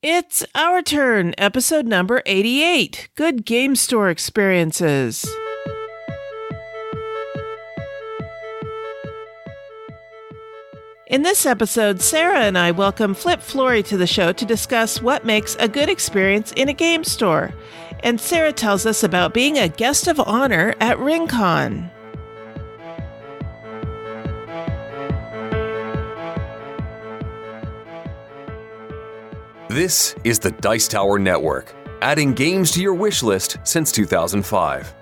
It's our turn, episode number 88, Good Game Store Experiences. In this episode, Sarah and I welcome Flip Flory to the show to discuss what makes a good experience in a game store. And Sarah tells us about being a guest of honor at Rincon. This is the Dice Tower Network, adding games to your wish list since 2005.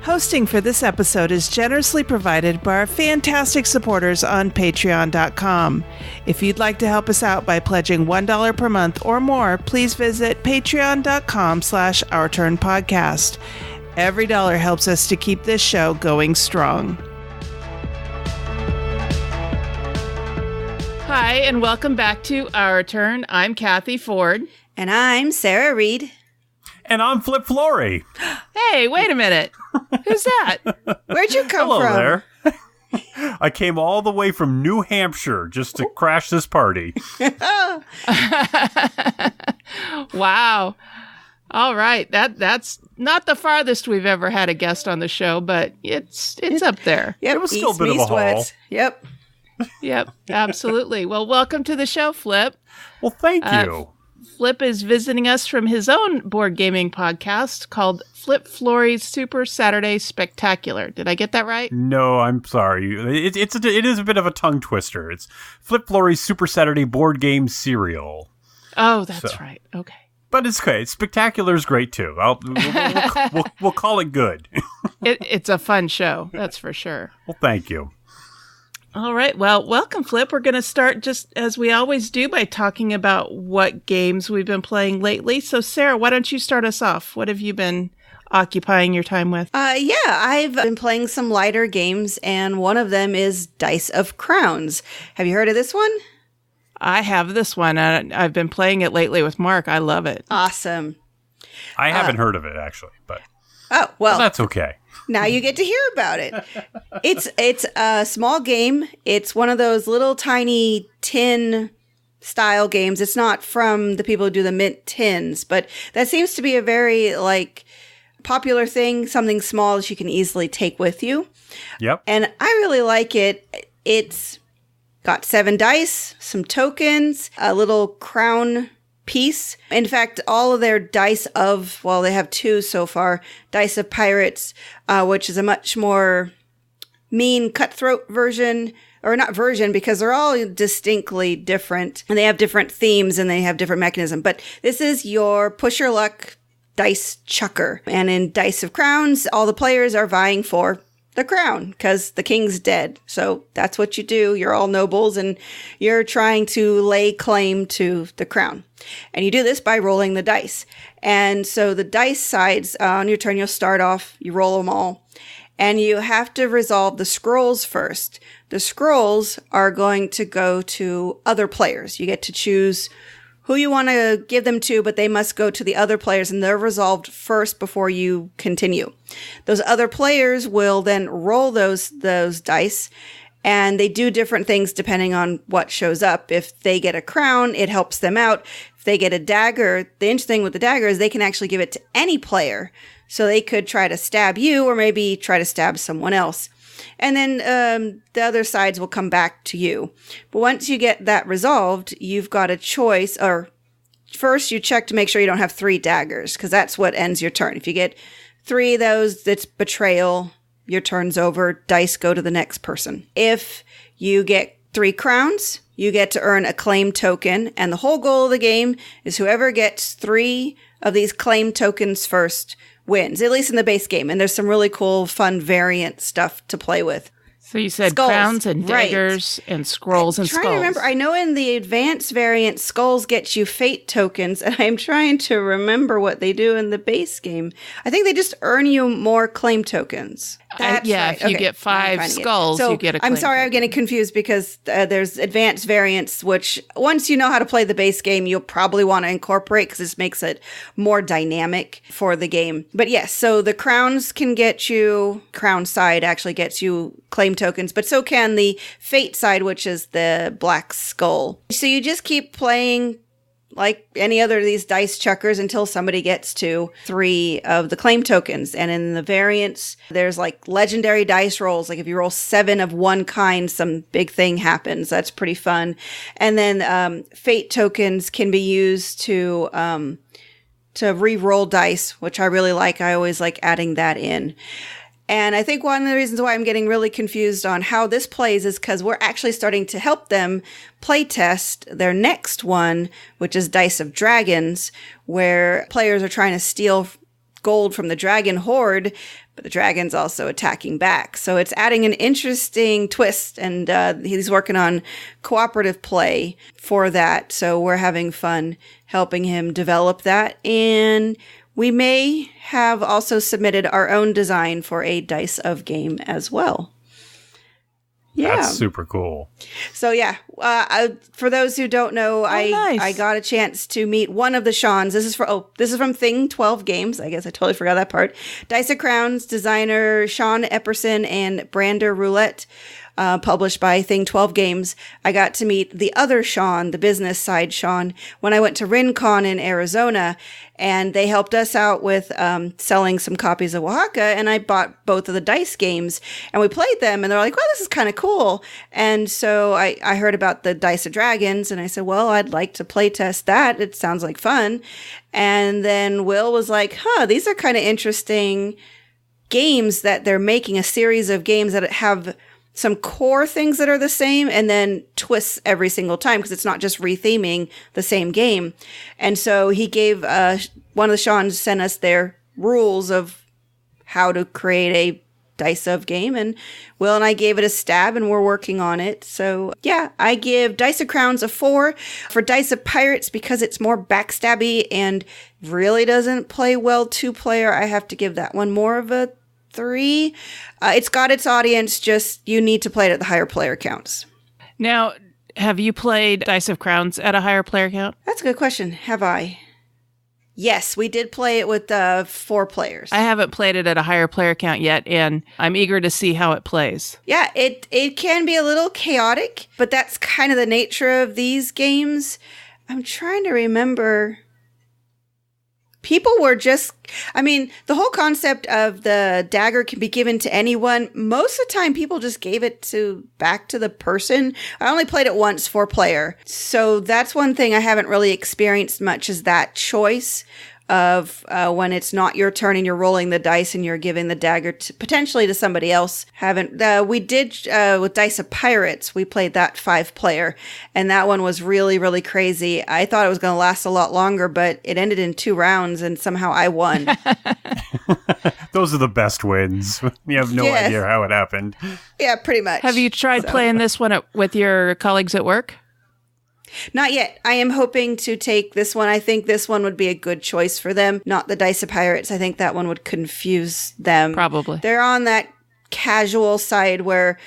Hosting for this episode is generously provided by our fantastic supporters on Patreon.com. If you'd like to help us out by pledging $1 per month or more, please visit patreon.com/OurTurnPodcast. Every dollar helps us to keep this show going strong. Hi, and welcome back to Our Turn. I'm Cathy Ford. And I'm Sarah Reed. And I'm Flip Flory. Hey, wait a minute. Who's that? Where'd you come Hello from? there. I came all the way from New Hampshire just to crash this party. Wow. All right. That's not the farthest we've ever had a guest on the show, but it's up there. Yep, It was still a bit of a haul. Yep. Yep, absolutely. Well, welcome to the show, Flip. Well, thank you. Flip is visiting us from his own board gaming podcast called Flip Flory's Super Saturday Spectacular. Did I get that right? No, I'm sorry. It is a bit of a tongue twister. It's Flip Flory's Super Saturday Board Game Serial. Oh, that's right. Okay. But it's okay. Spectacular is great, too. We'll call it good. It's a fun show, that's for sure. Well, thank you. All right. Well, welcome, Flip. We're going to start just as we always do by talking about what games we've been playing lately. So, Sarah, why don't you start us off? What have you been occupying your time with? Yeah, I've been playing some lighter games, and one of them is Dice of Crowns. Have you heard of this one? I have this one. I've been playing it lately with Mark. I love it. Awesome. I haven't heard of it, actually, but that's okay. Now you get to hear about it. It's a small game. It's one of those little tiny tin style games. It's not from the people who do the mint tins, but that seems to be a very popular thing, something small that you can easily take with you. Yep. And I really like it. It's got 7 dice, some tokens, a little crown piece. In fact, all of their dice they have 2 so far, Dice of Pirates, which is a much more mean, cutthroat version, or not version, because they're all distinctly different, and they have different themes, and they have different mechanism. But this is your push your luck dice chucker. And in Dice of Crowns, all the players are vying for the crown because the king's dead. So that's what you do. You're all nobles and you're trying to lay claim to the crown. And you do this by rolling the dice. And so the dice sides, on your turn, you'll start off, you roll them all, and you have to resolve the scrolls first. The scrolls are going to go to other players. You get to choose who you want to give them to, but they must go to the other players, and they're resolved first before you continue. Those other players will then roll those dice, and they do different things depending on what shows up. If they get a crown, it helps them out. If they get a dagger, the interesting thing with the dagger is they can actually give it to any player. So they could try to stab you or maybe try to stab someone else. And then the other sides will come back to you. But once you get that resolved, you've got a choice. Or first, you check to make sure you don't have 3 daggers, because that's what ends your turn. If you get 3 of those, that's betrayal. Your turn's over. Dice go to the next person. If you get 3 crowns, you get to earn a claim token. And the whole goal of the game is whoever gets 3 of these claim tokens first wins, at least in the base game. And there's some really cool, fun variant stuff to play with. So you said Skulls, crowns and daggers, right, and scrolls and I'm skulls. trying to remember. I know in the advanced variant, skulls get you fate tokens, and I'm trying to remember what they do in the base game. I think they just earn you more claim tokens. That's right. If you get 5 skulls, you get a claim. I'm sorry, I'm getting confused because there's advanced variants, which once you know how to play the base game, you'll probably want to incorporate because this makes it more dynamic for the game. But yes, so the crowns can get you, crown side actually gets you claim claim tokens, but so can the fate side, which is the black skull. So you just keep playing like any other of these dice chuckers until somebody gets to 3 of the claim tokens. And in the variants, there's like legendary dice rolls. Like if you roll 7 of one kind, some big thing happens. That's pretty fun. And then fate tokens can be used to re-roll dice, which I really like. I always like adding that in. And I think one of the reasons why I'm getting really confused on how this plays is because we're actually starting to help them play test their next one, which is Dice of Dragons, where players are trying to steal gold from the dragon horde, but the dragon's also attacking back. So it's adding an interesting twist, and he's working on cooperative play for that. So we're having fun helping him develop that. And we may have also submitted our own design for a Dice of Game as well. Yeah. That's super cool. So yeah, for those who don't know, nice. I got a chance to meet one of the Seans. This is from Thing 12 Games. I guess I totally forgot that part. Dice of Crowns designer Sean Epperson and Brander Roulette. Published by Thing 12 Games. I got to meet the other Sean, the business side Sean, when I went to Rincon in Arizona, and they helped us out with selling some copies of Oaxaca, and I bought both of the dice games, and we played them, and they're like, well, this is kind of cool. And so I heard about the Dice of Dragons, and I said, well, I'd like to play test that. It sounds like fun. And then Will was like, these are kind of interesting games that they're making, a series of games that have some core things that are the same and then twists every single time because it's not just retheming the same game. And so he gave one of the Seans sent us their rules of how to create a Dice of Game, and Will and I gave it a stab and we're working on it. So yeah, I give Dice of Crowns a 4. For Dice of Pirates, because it's more backstabby and really doesn't play well 2-player, I have to give that one more of a 3. It's got its audience, just you need to play it at the higher player counts. Now, have you played Dice of Crowns at a higher player count? That's a good question. Have I? Yes, we did play it with 4 players. I haven't played it at a higher player count yet, and I'm eager to see how it plays. Yeah, it can be a little chaotic, but that's kind of the nature of these games. I'm trying to remember. People were just, the whole concept of the dagger can be given to anyone. Most of the time, people just gave it back to the person. I only played it once 4-player. So that's one thing I haven't really experienced much is that choice of when it's not your turn and you're rolling the dice and you're giving the dagger potentially to somebody else. We did with Dice of Pirates, we played that 5-player, and that one was really, really crazy. I thought it was going to last a lot longer, but it ended in 2 rounds and somehow I won. Those are the best wins. You have no idea how it happened. Yeah, pretty much. Have you tried playing this one with your colleagues at work? Not yet. I am hoping to take this one. I think this one would be a good choice for them, not the Dice of Pirates. I think that one would confuse them. Probably. They're on that casual side where,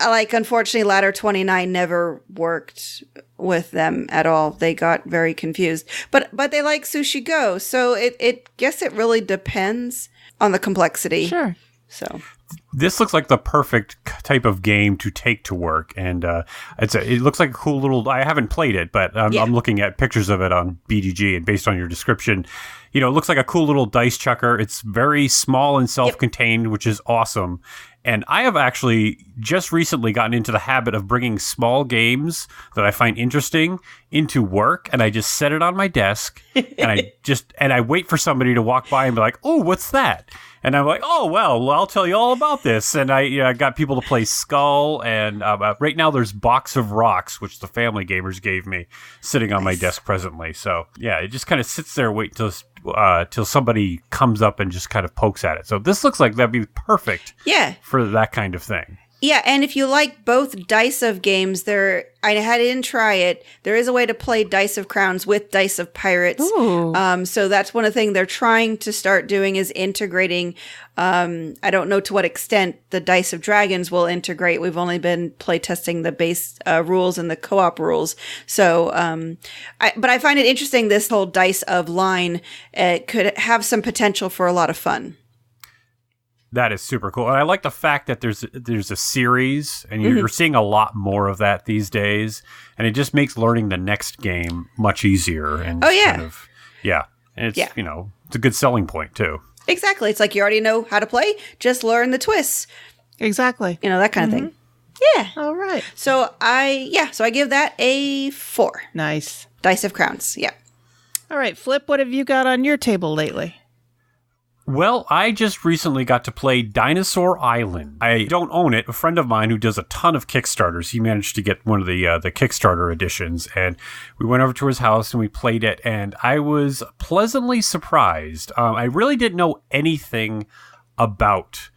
unfortunately, Ladder 29 never worked with them at all. They got very confused. But they like Sushi Go, so it guess it really depends on the complexity. Sure. So this looks like the perfect type of game to take to work, and it looks like a cool little. I haven't played it, but I'm looking at pictures of it on BGG, and based on your description, it looks like a cool little dice chucker. It's very small and self-contained, which is awesome. And I have actually just recently gotten into the habit of bringing small games that I find interesting into work, and I just set it on my desk, and I wait for somebody to walk by and be like, "Oh, what's that?" And I'm like, "Oh, well, I'll tell you all about this." And I got people to play Skull, and right now there's Box of Rocks, which the Family Gamers gave me, sitting on my desk presently. So yeah, it just kind of sits there waiting till somebody comes up and just kind of pokes at it. So this looks like that'd be perfect for that kind of thing. Yeah, and if you like both Dice of Games, I didn't try it. There is a way to play Dice of Crowns with Dice of Pirates. So that's one of the things they're trying to start doing is integrating. I don't know to what extent the Dice of Dragons will integrate. We've only been play testing the base rules and the co-op rules. So, but I find it interesting. This whole Dice of line could have some potential for a lot of fun. That is super cool. And I like the fact that there's a series, and you're seeing a lot more of that these days. And it just makes learning the next game much easier. And kind of, and it's, it's a good selling point, too. Exactly. It's like you already know how to play. Just learn the twists. Exactly. That kind of thing. Yeah. All right. So I give that a 4. Nice. Dice of Crowns. Yeah. All right, Flip, what have you got on your table lately? Well, I just recently got to play Dinosaur Island. I don't own it. A friend of mine who does a ton of Kickstarters, he managed to get one of the Kickstarter editions, and we went over to his house and we played it, and I was pleasantly surprised. I really didn't know anything about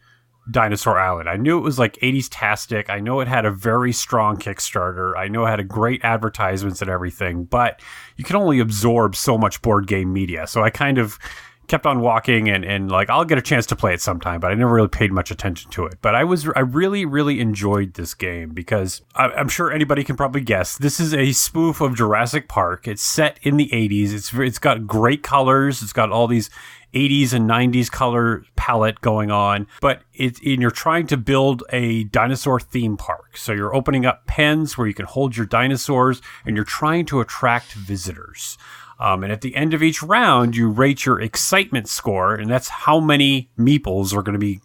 Dinosaur Island. I knew it was like 80s-tastic. I know it had a very strong Kickstarter. I know it had a great advertisements and everything, but you can only absorb so much board game media, so I kind of kept on walking and like, I'll get a chance to play it sometime, but I never really paid much attention to it. But I really, really enjoyed this game because I'm sure anybody can probably guess. This is a spoof of Jurassic Park. It's set in the 80s. It's got great colors. It's got all these 80s and 90s color palette going on, but you're trying to build a dinosaur theme park. So you're opening up pens where you can hold your dinosaurs, and you're trying to attract visitors. And at the end of each round, you rate your excitement score, and that's how many meeples are going to be,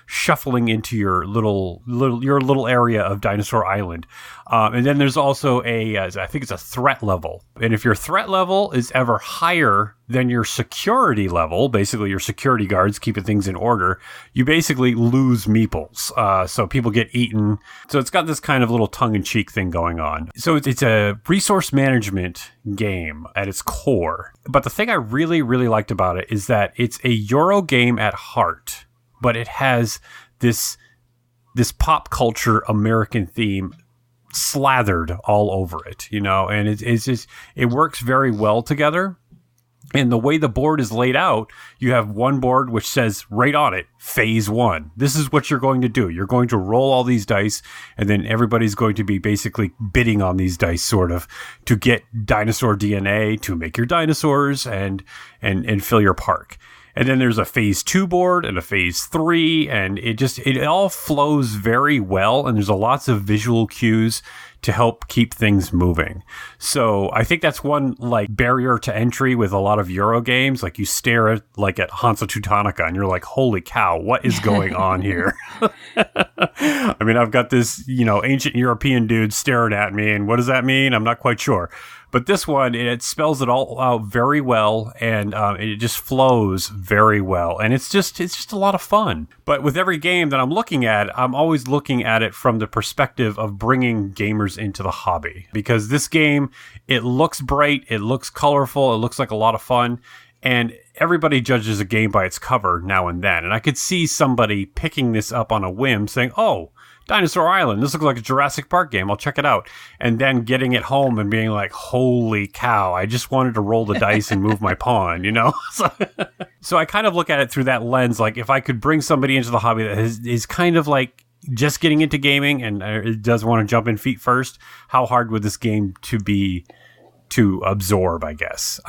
shuffling into your little area of Dinosaur Island. And then there's also I think it's a threat level. And if your threat level is ever higher than your security level, basically your security guards keeping things in order, you basically lose meeples. So people get eaten. So it's got this kind of little tongue-in-cheek thing going on. So it's a resource management game at its core. But the thing I really, really liked about it is that it's a Euro game at heart, but it has this pop culture American theme slathered all over it, and it's just, it works very well together. And the way the board is laid out, you have one board which says right on it, phase 1. This is what you're going to do. You're going to roll all these dice, and then everybody's going to be basically bidding on these dice sort of to get dinosaur DNA to make your dinosaurs and fill your park. And then there's a phase 2 board and a phase 3, and it all flows very well. And there's lots of visual cues to help keep things moving. So I think that's one like barrier to entry with a lot of Euro games. Like you stare at Hansa Teutonica and you're like, holy cow, what is going on here? I mean, I've got this, ancient European dude staring at me, and what does that mean? I'm not quite sure. But this one, it spells it all out very well, and it just flows very well. And it's just a lot of fun. But with every game that I'm looking at, I'm always looking at it from the perspective of bringing gamers into the hobby. Because this game, it looks bright, it looks colorful, it looks like a lot of fun. And everybody judges a game by its cover now and then. And I could see somebody picking this up on a whim saying, oh, Dinosaur Island, this looks like a Jurassic Park game, I'll check it out. And then getting it home and being like, holy cow, I just wanted to roll the dice and move my pawn, So I kind of look at it through that lens, like if I could bring somebody into the hobby that is kind of like just getting into gaming and does want to jump in feet first, how hard would this game to absorb, I guess.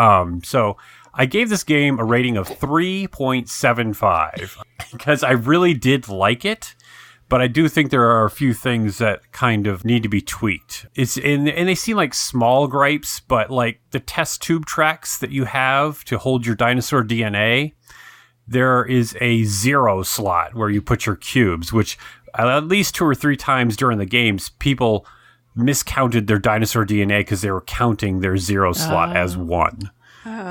So I gave this game a rating of 3.75 because I really did like it. But I do think there are a few things that kind of need to be tweaked. And they seem like small gripes, but like the test tube tracks that you have to hold your dinosaur DNA, there is a 0 slot where you put your cubes, which at least 2 or 3 times during the games, people miscounted their dinosaur DNA because they were counting their 0 slot as 1.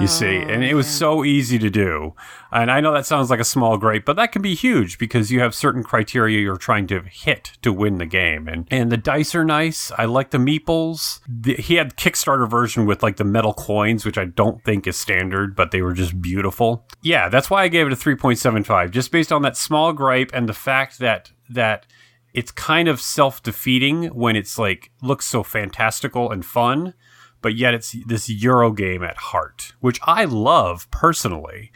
You see, and it was so easy to do. And I know that sounds like a small gripe, but that can be huge because you have certain criteria you're trying to hit to win the game. And the dice are nice. I like the meeples. He had Kickstarter version with like the metal coins, which I don't think is standard, but they were just beautiful. Yeah, that's why I gave it a 3.75, just based on that small gripe and the fact that it's kind of self-defeating when it's like looks so fantastical and fun. But yet it's this Euro game at heart, which I love personally.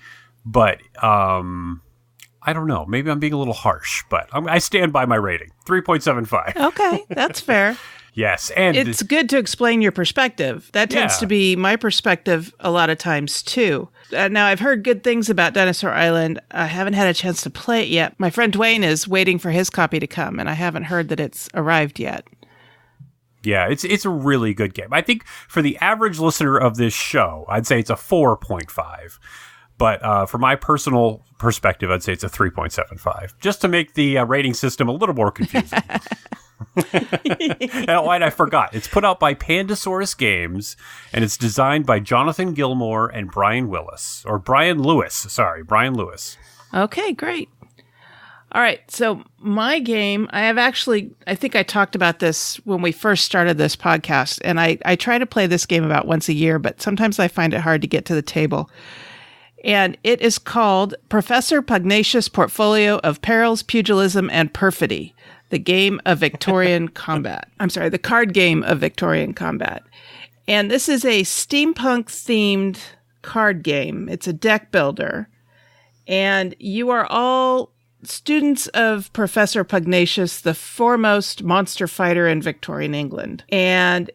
But I don't know. Maybe I'm being a little harsh, but I stand by my rating. 3.75. Okay, that's fair. Yes, and it's good to explain your perspective. That tends to be my perspective a lot of times, too. Now, I've heard good things about Dinosaur Island. I haven't had a chance to play it yet. My friend Dwayne is waiting for his copy to come, and I haven't heard that it's arrived yet. Yeah, it's a really good game. I think for the average listener of this show, I'd say it's a 4.5. But for my personal perspective, I'd say it's a 3.75, just to make the rating system a little more confusing. And I forgot. It's put out by Pandasaurus Games, and it's designed by Jonathan Gilmore and Brian Lewis. Brian Lewis. Okay, great. All right, so my game, I think I talked about this when we first started this podcast, and I try to play this game about once a year, but sometimes I find it hard to get to the table. And it is called Professor Pugnacious Portfolio of Perils, Pugilism, and Perfidy. The game of Victorian combat. The card game of Victorian combat. And this is a steampunk-themed card game. It's a deck builder. And you are all students of Professor Pugnacious, the foremost monster fighter in Victorian England. And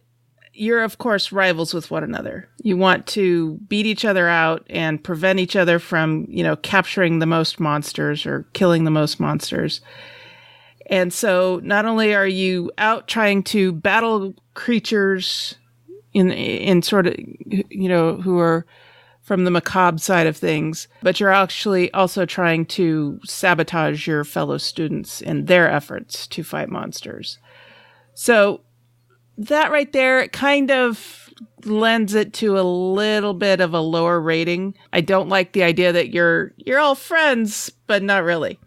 you're, of course, rivals with one another. You want to beat each other out and prevent each other from, capturing the most monsters or killing the most monsters. And so not only are you out trying to battle creatures in sort of, who are from the macabre side of things, but you're actually also trying to sabotage your fellow students in their efforts to fight monsters. So that right there kind of lends it to a little bit of a lower rating. I don't like the idea that you're all friends, but not really.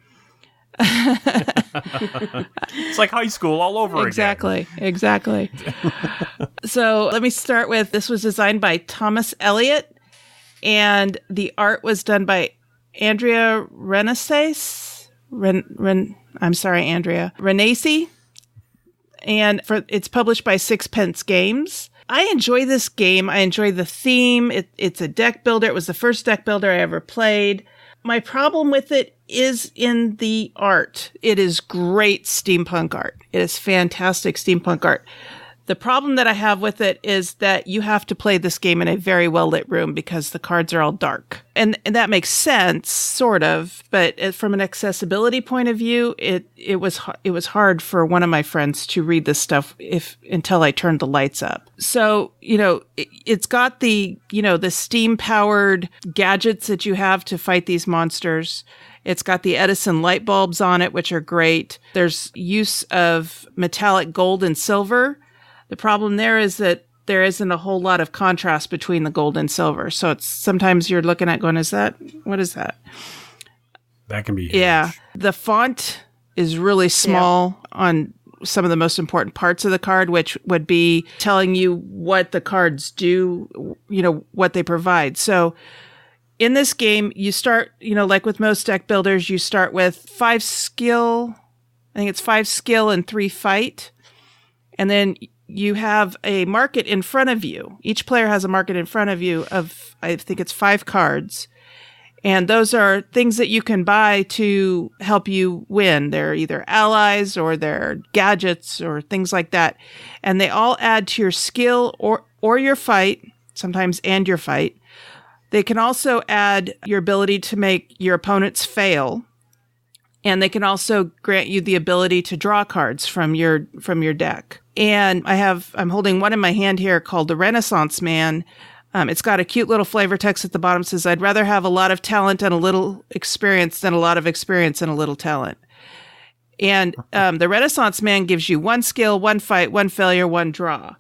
It's like high school all over again. Exactly. So let me start with, this was designed by Thomas Elliott, and the art was done by Andrea Renace. Andrea Renace. And it's published by Sixpence Games. I enjoy this game. I enjoy the theme. It's a deck builder. It was the first deck builder I ever played. My problem with it is in the art. It is great steampunk art. It is fantastic steampunk art. The problem that I have with it is that you have to play this game in a very well-lit room because the cards are all dark. And that makes sense, sort of, but from an accessibility point of view, it was hard for one of my friends to read this stuff until I turned the lights up. So, it's got the steam-powered gadgets that you have to fight these monsters. It's got the Edison light bulbs on it, which are great. There's use of metallic gold and silver. The problem there is that there isn't a whole lot of contrast between the gold and silver. So it's sometimes you're looking at going, what is that? That can be huge. Yeah. The font is really small on some of the most important parts of the card, which would be telling you what the cards do, what they provide. So in this game, you start, like with most deck builders, you start with 5 skill. I think it's 5 skill and 3 fight. And then you have a market in front of you. Each player has a market in front of you of, I think it's 5 cards. And those are things that you can buy to help you win. They're either allies or they're gadgets or things like that. And they all add to your skill or your fight, sometimes and your fight. They can also add your ability to make your opponents fail. And they can also grant you the ability to draw cards from your deck. And I'm holding one in my hand here called the Renaissance Man. It's got a cute little flavor text at the bottom. It says, "I'd rather have a lot of talent and a little experience than a lot of experience and a little talent." And the Renaissance Man gives you 1 skill, 1 fight, 1 failure, 1 draw.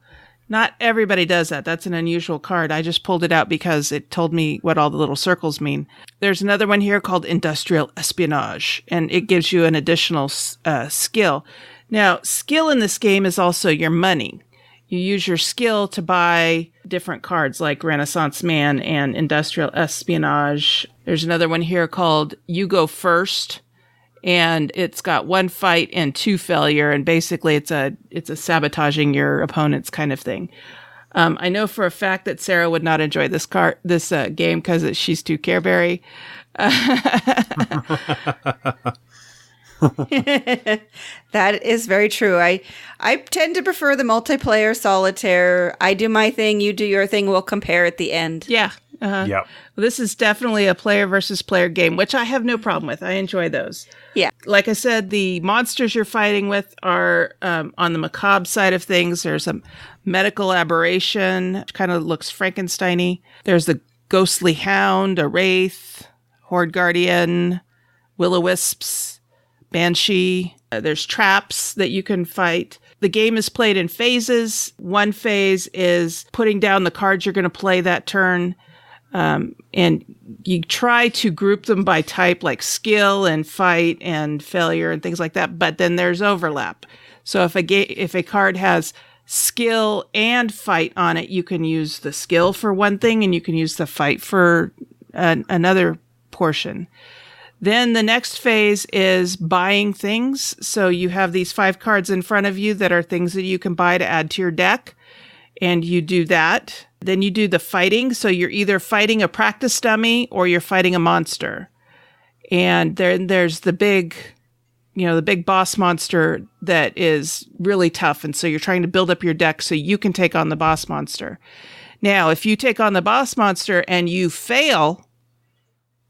Not everybody does that. That's an unusual card. I just pulled it out because it told me what all the little circles mean. There's another one here called Industrial Espionage, and it gives you an additional skill. Now, skill in this game is also your money. You use your skill to buy different cards like Renaissance Man and Industrial Espionage. There's another one here called You Go First, and it's got 1 fight and 2 failure, and basically it's a sabotaging your opponents kind of thing. I know for a fact that Sarah would not enjoy this game because she's too Careberry. That is very true. I tend to prefer the multiplayer solitaire. I do my thing, you do your thing, we'll compare at the end. Yeah. Yep. Well, this is definitely a player versus player game, which I have no problem with. I enjoy those. Yeah. Like I said, the monsters you're fighting with are on the macabre side of things. There's a medical aberration, which kind of looks Frankenstein-y. There's the ghostly hound, a wraith, horde guardian, will-o-wisps, banshee. There's traps that you can fight. The game is played in phases. One phase is putting down the cards you're going to play that turn. And you try to group them by type, like skill and fight and failure and things like that. But then there's overlap. So if a card has skill and fight on it, you can use the skill for one thing and you can use the fight for another portion. Then the next phase is buying things. So you have these 5 cards in front of you that are things that you can buy to add to your deck. And you do that. Then you do the fighting. So you're either fighting a practice dummy or you're fighting a monster. And then there's the big boss monster that is really tough. And so you're trying to build up your deck so you can take on the boss monster. Now, if you take on the boss monster and you fail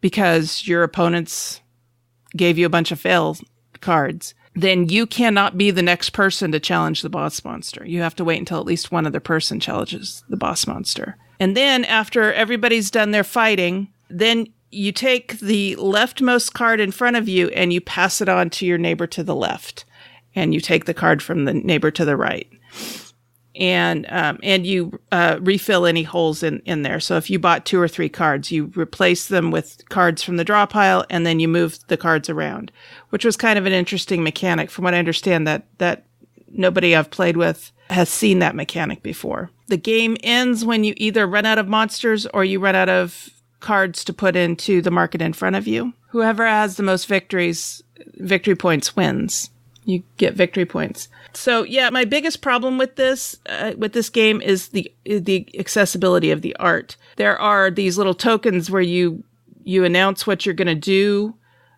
because your opponents gave you a bunch of fail cards, then you cannot be the next person to challenge the boss monster. You have to wait until at least one other person challenges the boss monster. And then after everybody's done their fighting, then you take the leftmost card in front of you and you pass it on to your neighbor to the left. And you take the card from the neighbor to the right. And you refill any holes in there. So if you bought 2 or 3 cards, you replace them with cards from the draw pile, and then you move the cards around, which was kind of an interesting mechanic. From what I understand, that nobody I've played with has seen that mechanic before. The game ends when you either run out of monsters or you run out of cards to put into the market in front of you. Whoever has the most victory points wins. You get victory points. So yeah, my biggest problem with this game is the accessibility of the art. There are these little tokens where you announce what you're going to do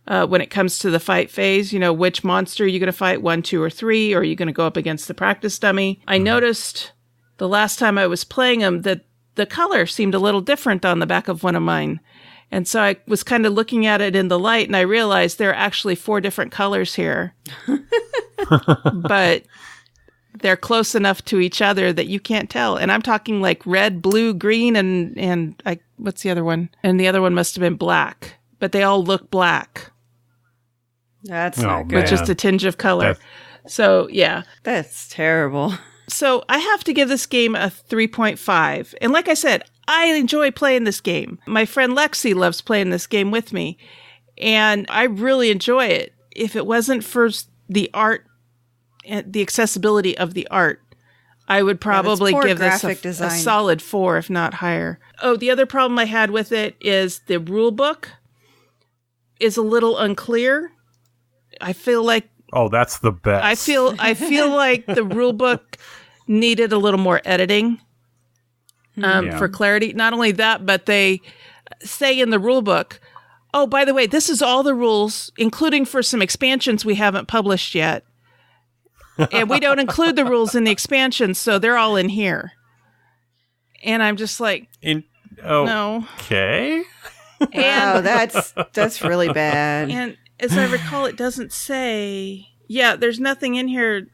when it comes to the fight phase. You know, which monster you're going to fight, 1, 2, or 3, or are you going to go up against the practice dummy? I noticed the last time I was playing them that the color seemed a little different on the back of one of mine. And so I was kind of looking at it in the light, and I realized there are actually 4 different colors here. But they're close enough to each other that you can't tell. And I'm talking like red, blue, green, and what's the other one? And the other one must have been black. But they all look black. That's not good. With just a tinge of color. So, yeah. That's terrible. So I have to give this game a 3.5. And like I said, I enjoy playing this game. My friend Lexi loves playing this game with me. And I really enjoy it. If it wasn't for the art, and the accessibility of the art, I would probably give this a solid 4, if not higher. Oh, the other problem I had with it is the rule book is a little unclear. I feel like... Oh, that's the best. I feel like the rule book needed a little more editing for clarity. Not only that, but they say in the rule book, oh, by the way, this is all the rules, including for some expansions we haven't published yet. And we don't include the rules in the expansions, so they're all in here. And I'm just like, no. Okay. Wow, that's really bad. And as I recall, it doesn't say... Yeah, there's nothing in here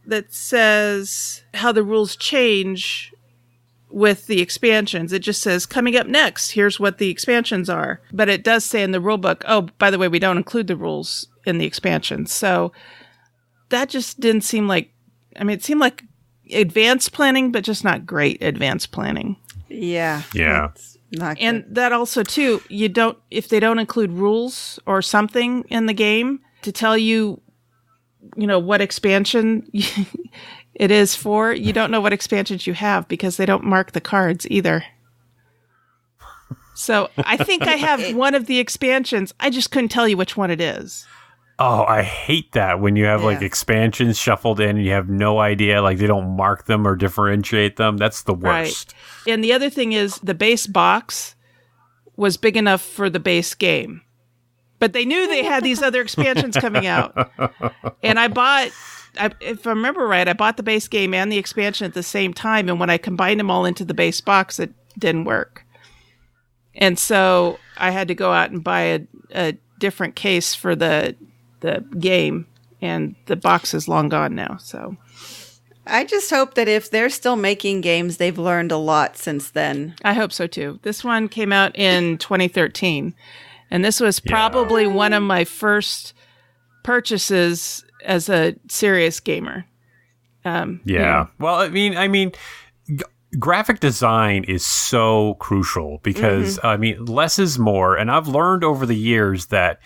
that says how the rules change with the expansions. It just says, coming up next, here's what the expansions are. But it does say in the rule book, oh, by the way, we don't include the rules in the expansions. So that just didn't seem like... I mean, it seemed like advanced planning, but just not great advanced planning. Yeah. Yeah. Not good. And that also, too, if they don't include rules or something in the game to tell you, what expansion it is for, you don't know what expansions you have because they don't mark the cards either. So I think I have one of the expansions. I just couldn't tell you which one it is. Oh, I hate that when you have like expansions shuffled in and you have no idea, like they don't mark them or differentiate them. That's the worst. Right. And the other thing is the base box was big enough for the base game. But they knew they had these other expansions coming out. And if I remember right, I bought the base game and the expansion at the same time. And when I combined them all into the base box, it didn't work. And so I had to go out and buy a different case for the game. And the box is long gone now. So I just hope that if they're still making games, they've learned a lot since then. I hope so, too. This one came out in 2013. And this was probably one of my first purchases as a serious gamer. Well, I mean, graphic design is so crucial because, less is more. And I've learned over the years that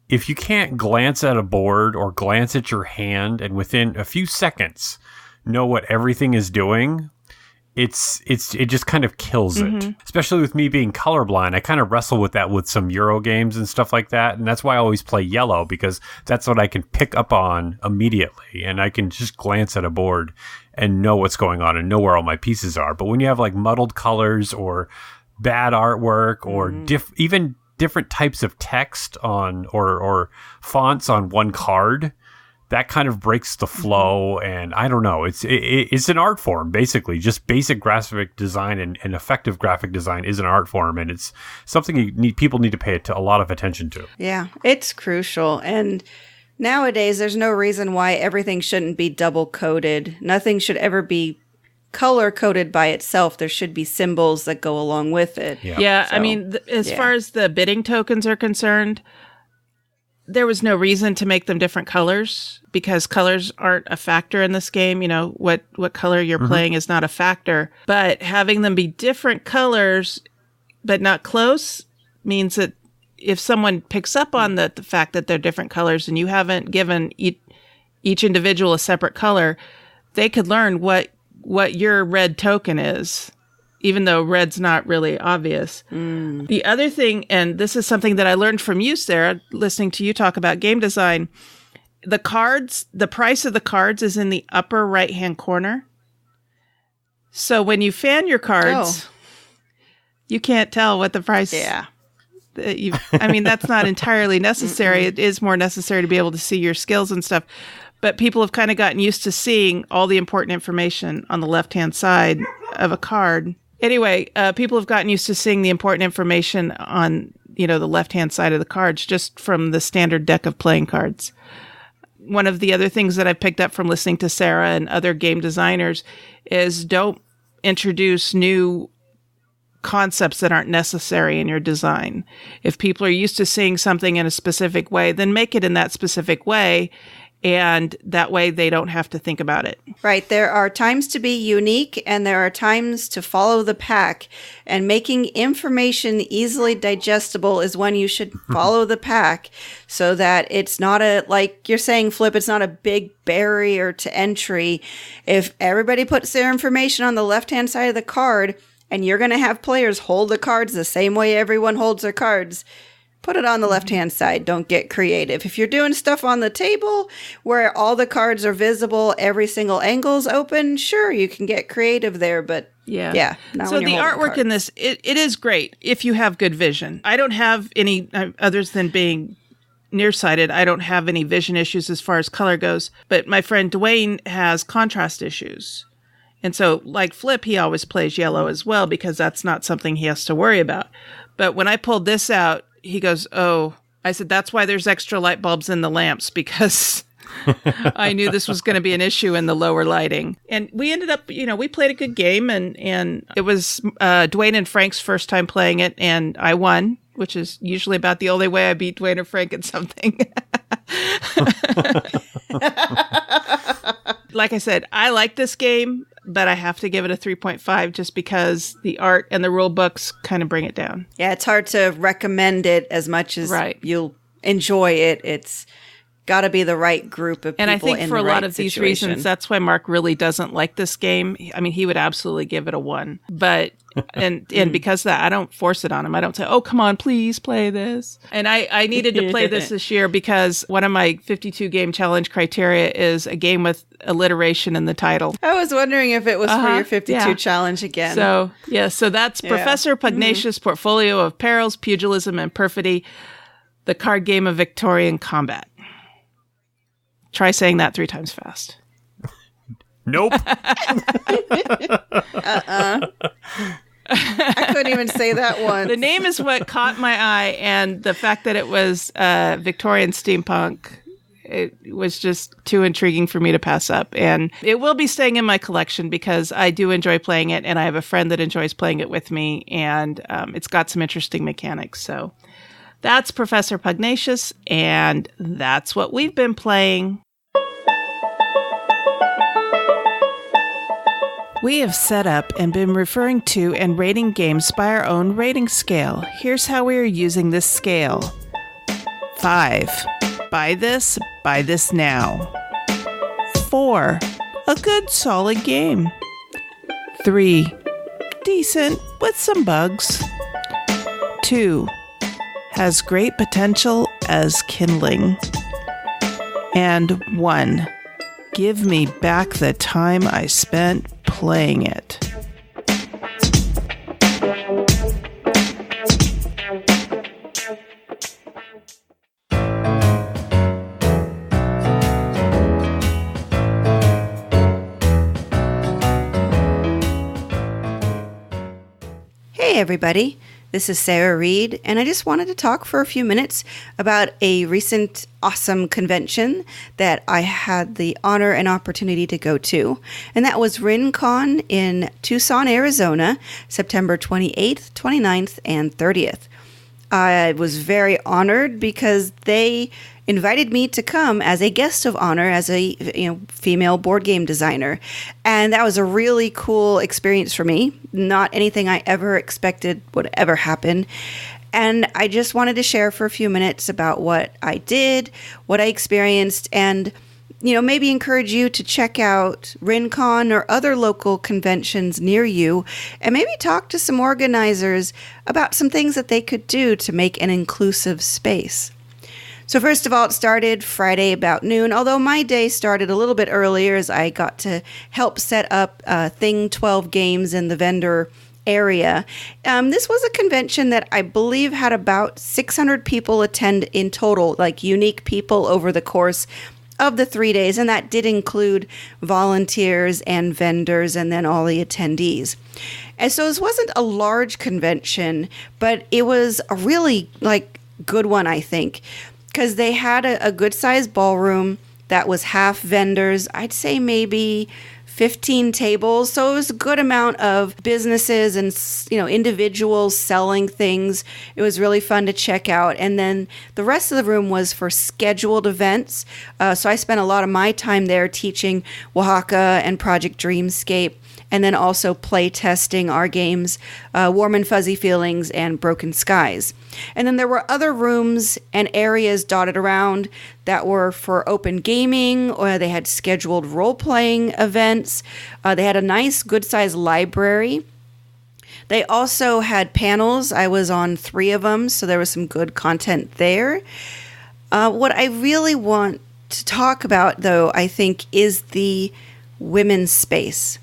if you can't glance at a board or glance at your hand and within a few seconds know what everything is doing, it just kind of kills it. Especially with me being colorblind, I kind of wrestle with that with some Euro games and stuff like that, and that's why I always play yellow, because that's what I can pick up on immediately, and I can just glance at a board and know what's going on and know where all my pieces are. But when you have like muddled colors or bad artwork or even different types of text on or fonts on one card, that kind of breaks the flow, and I don't know. It's an art form, basically. Just basic graphic design and effective graphic design is an art form, and it's something people need to pay a lot of attention to. Yeah, it's crucial. And nowadays, there's no reason why everything shouldn't be double-coded. Nothing should ever be color-coded by itself. There should be symbols that go along with it. Yeah, so, I mean, as far as the bidding tokens are concerned, there was no reason to make them different colors because colors aren't a factor in this game. You know, what color you're playing is not a factor. But having them be different colors but not close means that if someone picks up on the fact that they're different colors and you haven't given each individual a separate color, they could learn what your red token is, even though red's not really obvious. The other thing, and this is something that I learned from you, Sarah, listening to you talk about game design, the price of the cards is in the upper right-hand corner. So when you fan your cards, you can't tell what the price is. Yeah. I mean, that's not entirely necessary. It is more necessary to be able to see your skills and stuff. But people have kind of gotten used to seeing all the important information on the left-hand side of a card. Anyway, people have gotten used to seeing the important information on, the left-hand side of the cards just from the standard deck of playing cards. One of the other things that I've picked up from listening to Sarah and other game designers is don't introduce new concepts that aren't necessary in your design. If people are used to seeing something in a specific way, then make it in that specific way. And that way they don't have to think about it. Right. There are times to be unique and there are times to follow the pack. And making information easily digestible is when you should follow the pack so that it's not like you're saying, Flip, it's not a big barrier to entry. If everybody puts their information on the left-hand side of the card and you're going to have players hold the cards the same way everyone holds their cards, put it on the left-hand side. Don't get creative. If you're doing stuff on the table where all the cards are visible, every single angle's open, sure, you can get creative there, but yeah. So the artwork in this, it is great if you have good vision. I don't have any, others than being nearsighted, I don't have any vision issues as far as color goes, but my friend Dwayne has contrast issues. And so, like Flip, he always plays yellow as well because that's not something he has to worry about. But when I pulled this out, he goes, oh, I said, that's why there's extra light bulbs in the lamps, because I knew this was going to be an issue in the lower lighting. And we ended up, we played a good game, and it was Dwayne and Frank's first time playing it, and I won, which is usually about the only way I beat Dwayne or Frank at something. Like I said, I like this game, but I have to give it a 3.5 just because the art and the rule books kind of bring it down. Yeah, it's hard to recommend it as much as you'll enjoy it. It's got to be the right group of people. And I think for a lot of situation. these reasons, that's why Mark really doesn't like this game. I mean, he would absolutely give it a 1. But and because of that, I don't force it on him. I don't say, oh, come on, please play this. And I needed to play this year because one of my 52 game challenge criteria is a game with alliteration in the title. I was wondering if it was for your 52 challenge again. So that's Professor Pugnacious Portfolio of Perils, Pugilism, and Perfidy the card game of Victorian combat. Try saying that 3 times fast. Nope. I couldn't even say that one. The name is what caught my eye, and the fact that it was Victorian steampunk, it was just too intriguing for me to pass up. And it will be staying in my collection because I do enjoy playing it, and I have a friend that enjoys playing it with me, and it's got some interesting mechanics. So that's Professor Pugnacious, and that's what we've been playing. We have set up and been referring to and rating games by our own rating scale. Here's how we are using this scale. 5. Buy this now. 4. A good solid game. 3. Decent with some bugs. 2. Has great potential as kindling. And 1. Give me back the time I spent playing it. Hey everybody, this is Sarah Reed, and I just wanted to talk for a few minutes about a recent awesome convention that I had the honor and opportunity to go to, and that was Rincon in Tucson, Arizona, September 28th, 29th, and 30th. I was very honored because they invited me to come as a guest of honor as a female board game designer. And that was a really cool experience for me. Not anything I ever expected would ever happen. And I just wanted to share for a few minutes about what I did, what I experienced, and maybe encourage you to check out Rincon or other local conventions near you, and maybe talk to some organizers about some things that they could do to make an inclusive space. So first of all, it started Friday about noon, although my day started a little bit earlier as I got to help set up Thing 12 games in the vendor area. This was a convention that I believe had about 600 people attend in total, like unique people over the course of the 3 days, and that did include volunteers and vendors and then all the attendees. And so this wasn't a large convention, but it was a really good one, I think, because they had a good-sized ballroom that was half vendors. I'd say maybe 15 tables. So it was a good amount of businesses and, individuals selling things. It was really fun to check out. And then the rest of the room was for scheduled events. So I spent a lot of my time there teaching Oaxaca and Project Dreamscape, and then also play testing our games, Warm and Fuzzy Feelings and Broken Skies. And then there were other rooms and areas dotted around that were for open gaming, or they had scheduled role-playing events. They had a nice, good-sized library. They also had panels. I was on 3 of them, so there was some good content there. What I really want to talk about, though, I think, is the women's space.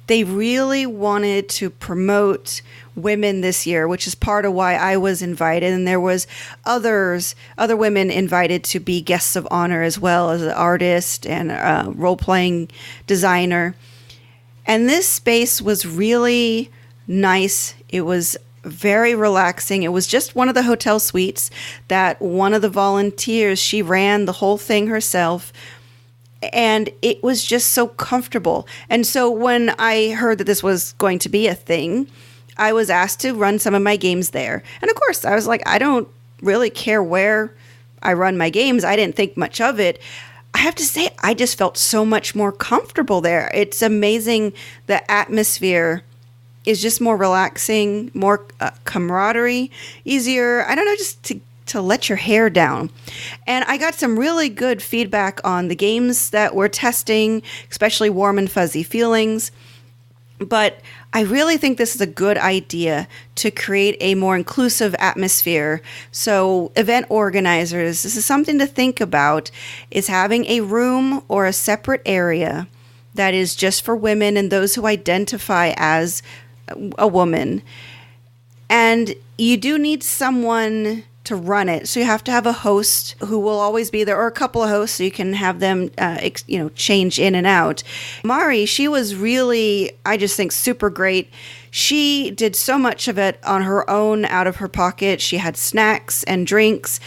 They really wanted to promote women this year, which is part of why I was invited. And there was other women invited to be guests of honor as well, as an artist and a role-playing designer. And this space was really nice. It was very relaxing. It was just one of the hotel suites that one of the volunteers, she ran the whole thing herself. And it was just so comfortable. And so when I heard that this was going to be a thing, I was asked to run some of my games there. And of course, I was like, I don't really care where I run my games. I didn't think much of it. I have to say, I just felt so much more comfortable there. It's amazing. The atmosphere is just more relaxing, more camaraderie, easier. I don't know, just to let your hair down. And I got some really good feedback on the games that we're testing, especially Warm and Fuzzy Feelings. But I really think this is a good idea to create a more inclusive atmosphere. So event organizers, this is something to think about, is having a room or a separate area that is just for women and those who identify as a woman. And you do need someone to run it. So you have to have a host who will always be there, or a couple of hosts so you can have them, change in and out. Mari, she was really, I just think, super great. She did so much of it on her own, out of her pocket. She had snacks and drinks,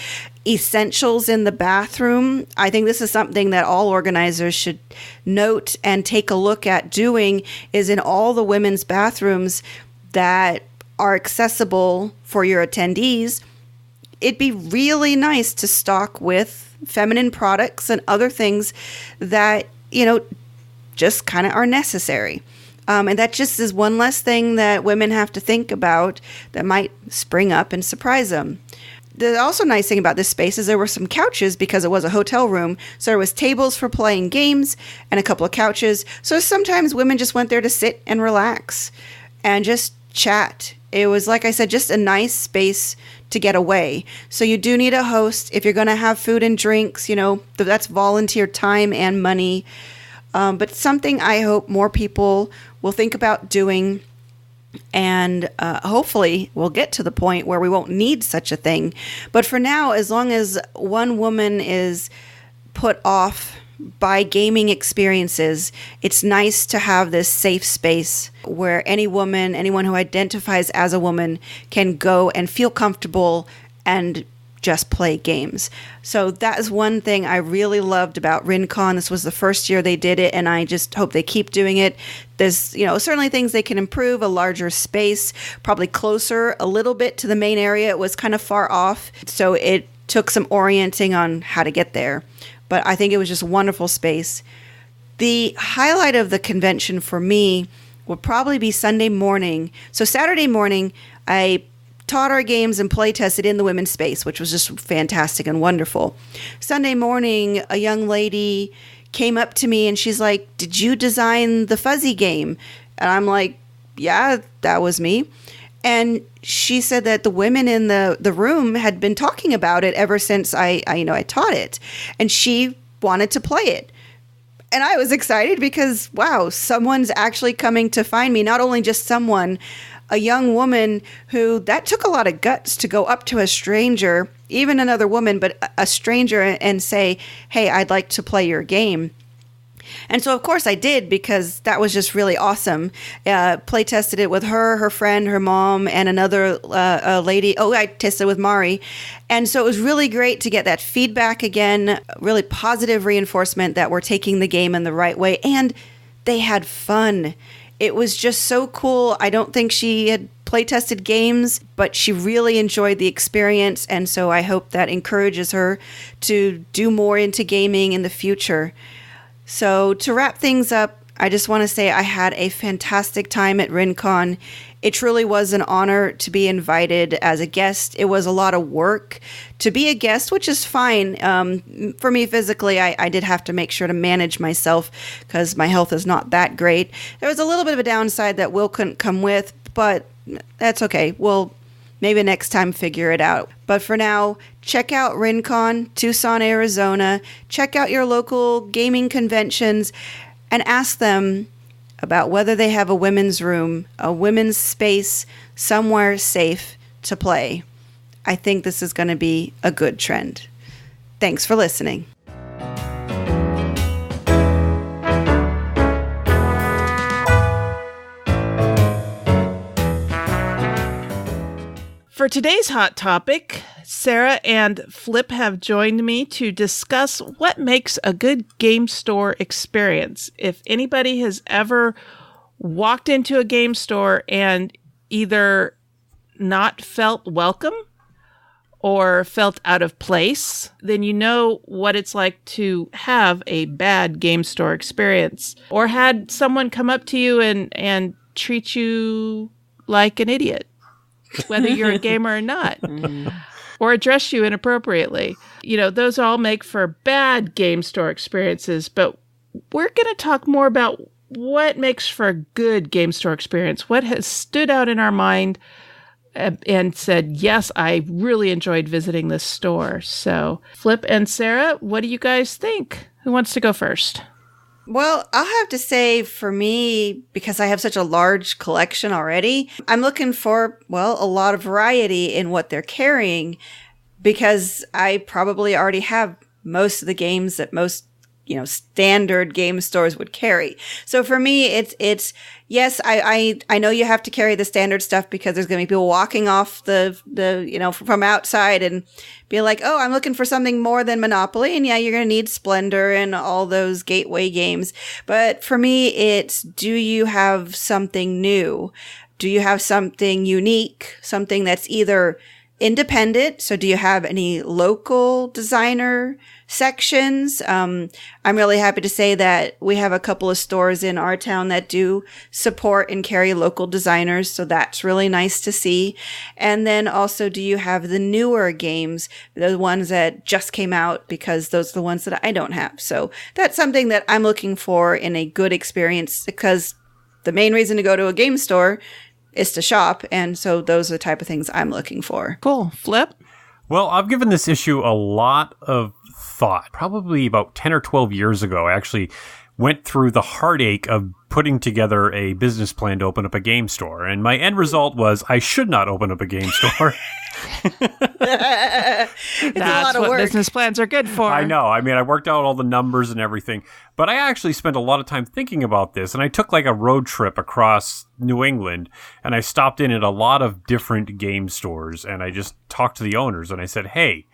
essentials in the bathroom. I think this is something that all organizers should note and take a look at doing, is in all the women's bathrooms that are accessible for your attendees, it'd be really nice to stock with feminine products and other things that, just kind of are necessary. And that just is one less thing that women have to think about that might spring up and surprise them. The also nice thing about this space is there were some couches because it was a hotel room. So there was tables for playing games and a couple of couches. So sometimes women just went there to sit and relax and just chat. It was, like I said, just a nice space to get away. So you do need a host. If you're going to have food and drinks, that's volunteer time and money. But something I hope more people will think about doing, and hopefully we'll get to the point where we won't need such a thing. But for now, as long as one woman is put off by gaming experiences, it's nice to have this safe space where anyone who identifies as a woman can go and feel comfortable and just play games. So that is one thing I really loved about Rincon. This was the first year they did it, and I just hope they keep doing it. There's, certainly things they can improve, a larger space, probably closer a little bit to the main area. It was kind of far off, so it took some orienting on how to get there. But I think it was just a wonderful space. The highlight of the convention for me would probably be Sunday morning. So Saturday morning, I taught our games and play tested in the women's space, which was just fantastic and wonderful. Sunday morning, a young lady came up to me and she's like, "Did you design the fuzzy game?" And I'm like, "Yeah, that was me." And she said that the women in the room had been talking about it ever since I taught it, and she wanted to play it. And I was excited because, wow, someone's actually coming to find me. Not only just someone, a young woman who, that took a lot of guts to go up to a stranger, even another woman, but a stranger, and say, "Hey, I'd like to play your game." And so, of course, I did, because that was just really awesome. Play tested it with her friend, her mom, and another lady. Oh, I tested with Mari. And so it was really great to get that feedback again, really positive reinforcement that we're taking the game in the right way. And they had fun. It was just so cool. I don't think she had play tested games, but she really enjoyed the experience. And so I hope that encourages her to do more into gaming in the future. So to wrap things up, I just want to say I had a fantastic time at Rincon. It truly was an honor to be invited as a guest. It was a lot of work to be a guest, which is fine. For me physically, I did have to make sure to manage myself because my health is not that great. There was a little bit of a downside that Will couldn't come with, but that's okay. We'll maybe next time figure it out. But for now, check out Rincon, Tucson, Arizona. Check out your local gaming conventions and ask them about whether they have a women's room, a women's space, somewhere safe to play. I think this is going to be a good trend. Thanks for listening. For today's hot topic, Sarah and Flip have joined me to discuss what makes a good game store experience. If anybody has ever walked into a game store and either not felt welcome or felt out of place, then you know what it's like to have a bad game store experience. Or had someone come up to you and treat you like an idiot, whether you're a gamer or not, or address you inappropriately. You know, those all make for bad game store experiences, but we're going to talk more about what makes for a good game store experience, what has stood out in our mind and said, yes, I really enjoyed visiting this store. So, Flip and Sarah, what do you guys think? Who wants to go first? Well, I'll have to say for me, because I have such a large collection already, I'm looking for, a lot of variety in what they're carrying. because I probably already have most of the games that most, standard game stores would carry. So for me, it's yes, I know you have to carry the standard stuff because there's going to be people walking off the from outside and be like, oh, I'm looking for something more than Monopoly. And yeah, you're going to need Splendor and all those gateway games. But for me, it's, do you have something new? Do you have something unique? Something that's either independent. So do you have any local designer sections? I'm really happy to say that we have a couple of stores in our town that do support and carry local designers. So that's really nice to see. And then also, do you have the newer games, the ones that just came out, because those are the ones that I don't have. So that's something that I'm looking for in a good experience, because the main reason to go to a game store is to shop. And so those are the type of things I'm looking for. Cool. Flip? Well, I've given this issue a lot of thought. Probably about 10 or 12 years ago, I actually went through the heartache of putting together a business plan to open up a game store. And my end result was I should not open up a game store. That's what business plans are good for. I know. I mean, I worked out all the numbers and everything, but I actually spent a lot of time thinking about this. And I took like a road trip across New England, and I stopped in at a lot of different game stores, and I just talked to the owners, and I said, hey,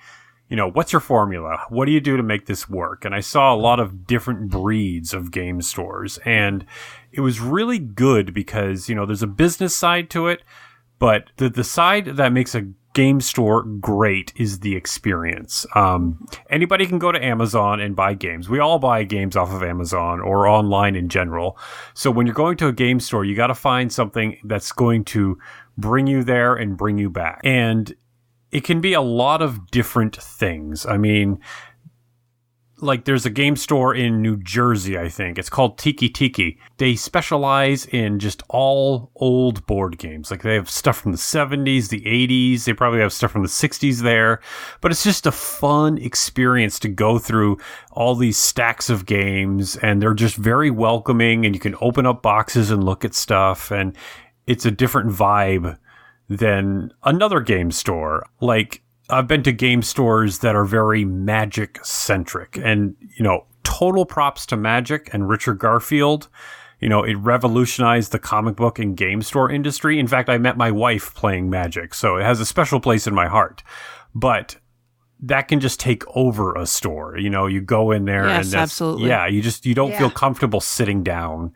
what's your formula? What do you do to make this work? And I saw a lot of different breeds of game stores, and it was really good because, there's a business side to it, but the side that makes a game store great is the experience. Anybody can go to Amazon and buy games. We all buy games off of Amazon or online in general. So when you're going to a game store, you got to find something that's going to bring you there and bring you back. And it can be a lot of different things. I mean, like there's a game store in New Jersey, I think. It's called Tiki Tiki. They specialize in just all old board games. Like they have stuff from the 70s, the 80s. They probably have stuff from the 60s there. But it's just a fun experience to go through all these stacks of games. And they're just very welcoming. And you can open up boxes and look at stuff. And it's a different vibe than another game store. Like, I've been to game stores that are very Magic centric, and, total props to Magic and Richard Garfield. It revolutionized the comic book and game store industry. In fact, I met my wife playing Magic, so it has a special place in my heart. But that can just take over a store. You go in there and that's, absolutely. Yeah, you don't feel comfortable sitting down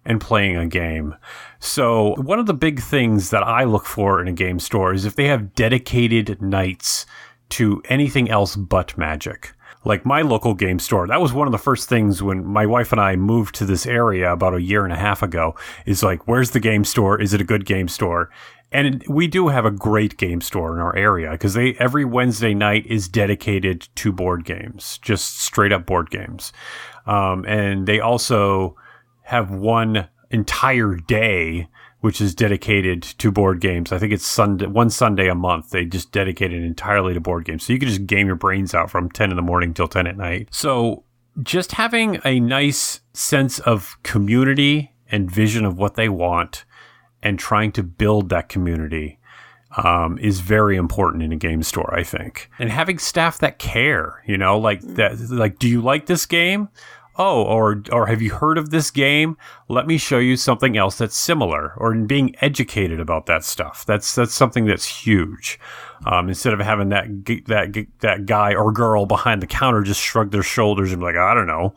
and playing a game. So one of the big things that I look for in a game store is if they have dedicated nights to anything else but Magic. Like my local game store, that was one of the first things when my wife and I moved to this area about a year and a half ago, is like, where's the game store? Is it a good game store? And we do have a great game store in our area because every Wednesday night is dedicated to board games, just straight up board games. And they also have one entire day which is dedicated to board games. I think it's one Sunday a month. They just dedicate it entirely to board games. So you can just game your brains out from 10 in the morning till 10 at night. So just having a nice sense of community and vision of what they want and trying to build that community is very important in a game store, I think. And having staff that care, like, do you like this game? Oh, or have you heard of this game? Let me show you something else that's similar, or being educated about that stuff. That's something that's huge. Instead of having that guy or girl behind the counter just shrug their shoulders and be like, I don't know,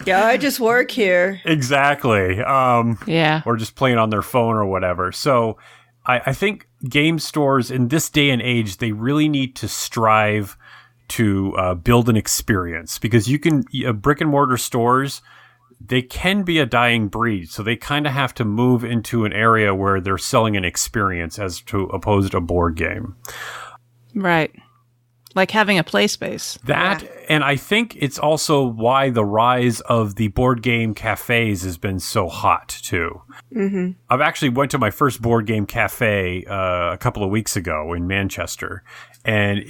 yeah, I just work here. Exactly. Yeah. Or just playing on their phone or whatever. So I think game stores in this day and age, they really need to strive to build an experience, because brick and mortar stores, they can be a dying breed. So they kind of have to move into an area where they're selling an experience as opposed to a board game. Right. Like having a play space. And I think it's also why the rise of the board game cafes has been so hot too. Mm-hmm. I've actually went to my first board game cafe a couple of weeks ago in Manchester, and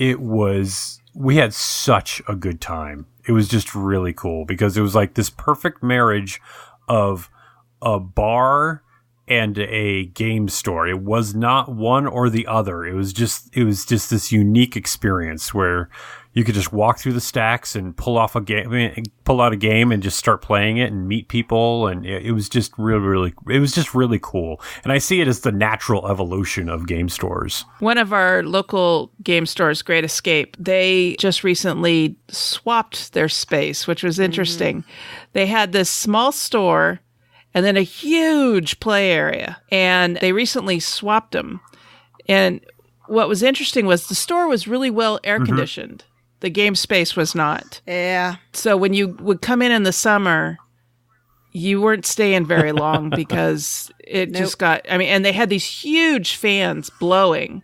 we had such a good time. It was just really cool because it was like this perfect marriage of a bar and a game store. It was not one or the other. It was just this unique experience where you could just walk through the stacks and pull out a game and just start playing it and meet people. And it was just really cool. And I see it as the natural evolution of game stores. One of our local game stores, Great Escape, they just recently swapped their space, which was interesting. They had this small store and then a huge play area, and they recently swapped them. And what was interesting was the store was really well air conditioned. The game space was not. Yeah. So when you would come in the summer, you weren't staying very long because it just got, and they had these huge fans blowing,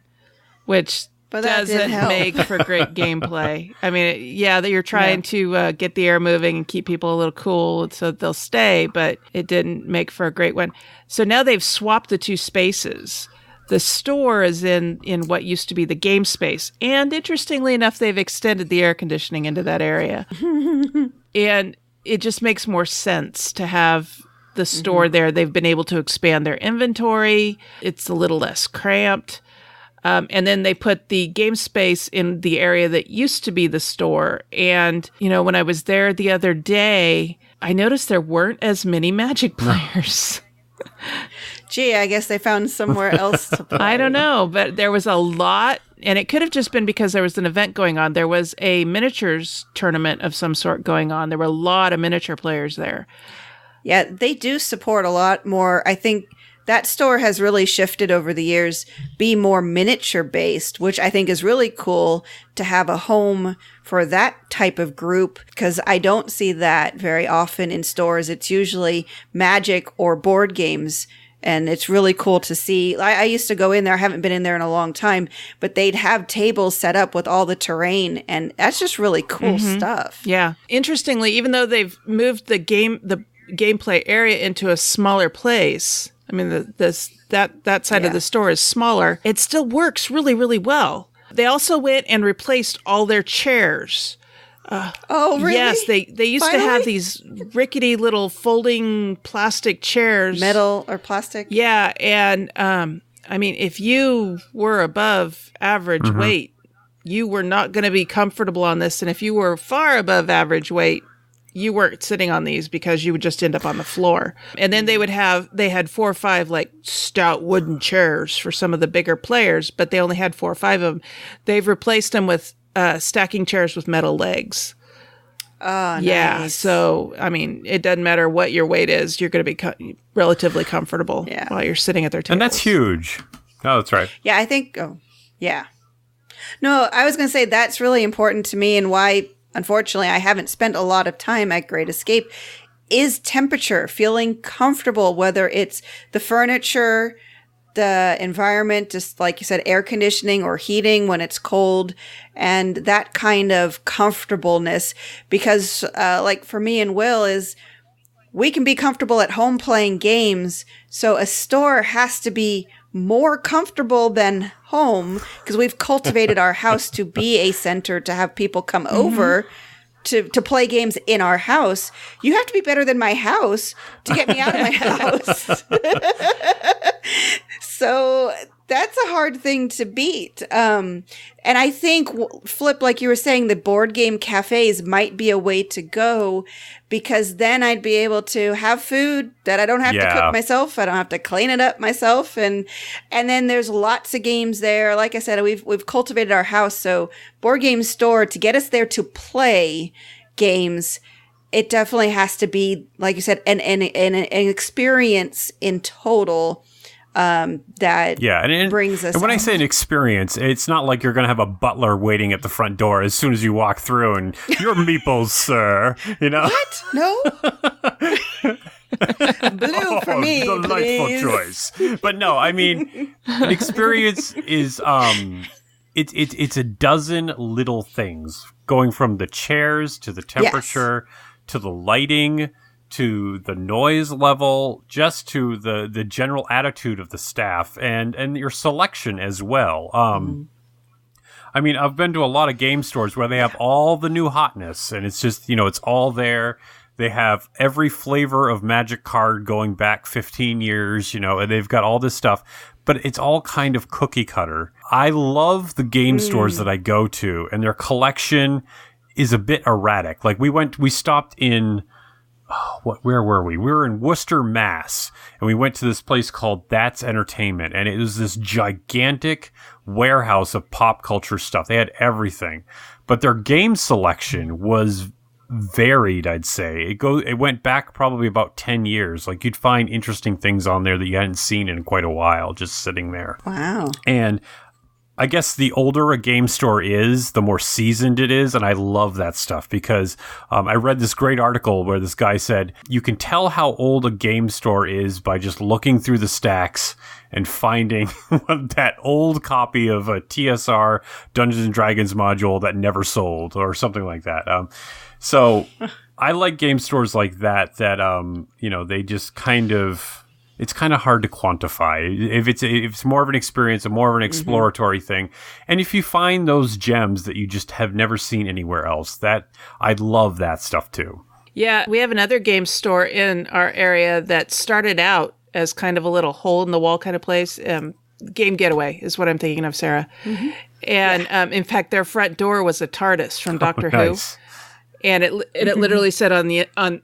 which doesn't make for great gameplay. That you're trying to get the air moving and keep people a little cool so that they'll stay, but it didn't make for a great one. So now they've swapped the two spaces. The store is in what used to be the game space. And interestingly enough, they've extended the air conditioning into that area. And it just makes more sense to have the store there. They've been able to expand their inventory. It's a little less cramped. And then they put the game space in the area that used to be the store. And, when I was there the other day, I noticed there weren't as many Magic players. Gee, I guess they found somewhere else to play. I don't know, but there was a lot, and it could have just been because there was an event going on. There was a miniatures tournament of some sort going on. There were a lot of miniature players there. Yeah, they do support a lot more. I think that store has really shifted over the years, be more miniature based, which I think is really cool to have a home for that type of group, because I don't see that very often in stores. It's usually Magic or board games. And it's really cool to see. I used to go in there. I haven't been in there in a long time, but they'd have tables set up with all the terrain. And that's just really cool stuff. Yeah. Interestingly, even though they've moved the gameplay area into a smaller place, that side of the store is smaller, it still works really, really well. They also went and replaced all their chairs. Oh, really? Yes, they used to have these rickety little folding plastic chairs. Metal or plastic? Yeah, and if you were above average weight, you were not going to be comfortable on this. And if you were far above average weight, you weren't sitting on these because you would just end up on the floor. And then they had 4 or 5 like stout wooden chairs for some of the bigger players, but they only had 4 or 5 of them. They've replaced them with stacking chairs with metal legs. Oh, yeah. nice. So, it doesn't matter what your weight is. You're going to be relatively comfortable while you're sitting at their tables. And that's huge. Oh, that's right. Yeah, I think, yeah. No, I was going to say that's really important to me, and why, unfortunately, I haven't spent a lot of time at Great Escape is temperature, feeling comfortable, whether it's the furniture, the environment, just like you said, air conditioning or heating when it's cold, and that kind of comfortableness. Because like for me and Will, is we can be comfortable at home playing games, so a store has to be more comfortable than home, because we've cultivated our house to be a center to have people come over to play games in our house. You have to be better than my house to get me out of my house. So that's a hard thing to beat. And I think, Flip, like you were saying, the board game cafes might be a way to go, because then I'd be able to have food that I don't have to cook myself. I don't have to clean it up myself. And then there's lots of games there. Like I said, we've cultivated our house. So board game store, to get us there to play games, it definitely has to be, like you said, an experience in total. That brings us. And when I say an experience, it's not like you're going to have a butler waiting at the front door as soon as you walk through and your meeples, sir. What? No. Blue for me, delightful please. Choice. But no, an experience is it's a dozen little things, going from the chairs to the temperature to the lighting, to the noise level, just to the general attitude of the staff and your selection as well. I've been to a lot of game stores where they have all the new hotness, and it's just, it's all there. They have every flavor of Magic card going back 15 years, and they've got all this stuff, but it's all kind of cookie cutter. I love the game stores that I go to, and their collection is a bit erratic. Like we stopped in, where were we? We were in Worcester, Mass, and we went to this place called That's Entertainment, and it was this gigantic warehouse of pop culture stuff. They had everything, but their game selection was varied, I'd say. It went back probably about 10 years. Like, you'd find interesting things on there that you hadn't seen in quite a while, just sitting there. Wow. And I guess the older a game store is, the more seasoned it is, and I love that stuff because I read this great article where this guy said, you can tell how old a game store is by just looking through the stacks and finding that old copy of a TSR Dungeons & Dragons module that never sold or something like that. So I like game stores like that, they just kind of... It's kind of hard to quantify. If it's more of an experience, more of an exploratory thing. And if you find those gems that you just have never seen anywhere else, I love that stuff too. Yeah, we have another game store in our area that started out as kind of a little hole in the wall kind of place. Game Getaway is what I'm thinking of, Sarah. Mm-hmm. And in fact, their front door was a TARDIS from Doctor Who. And it literally said on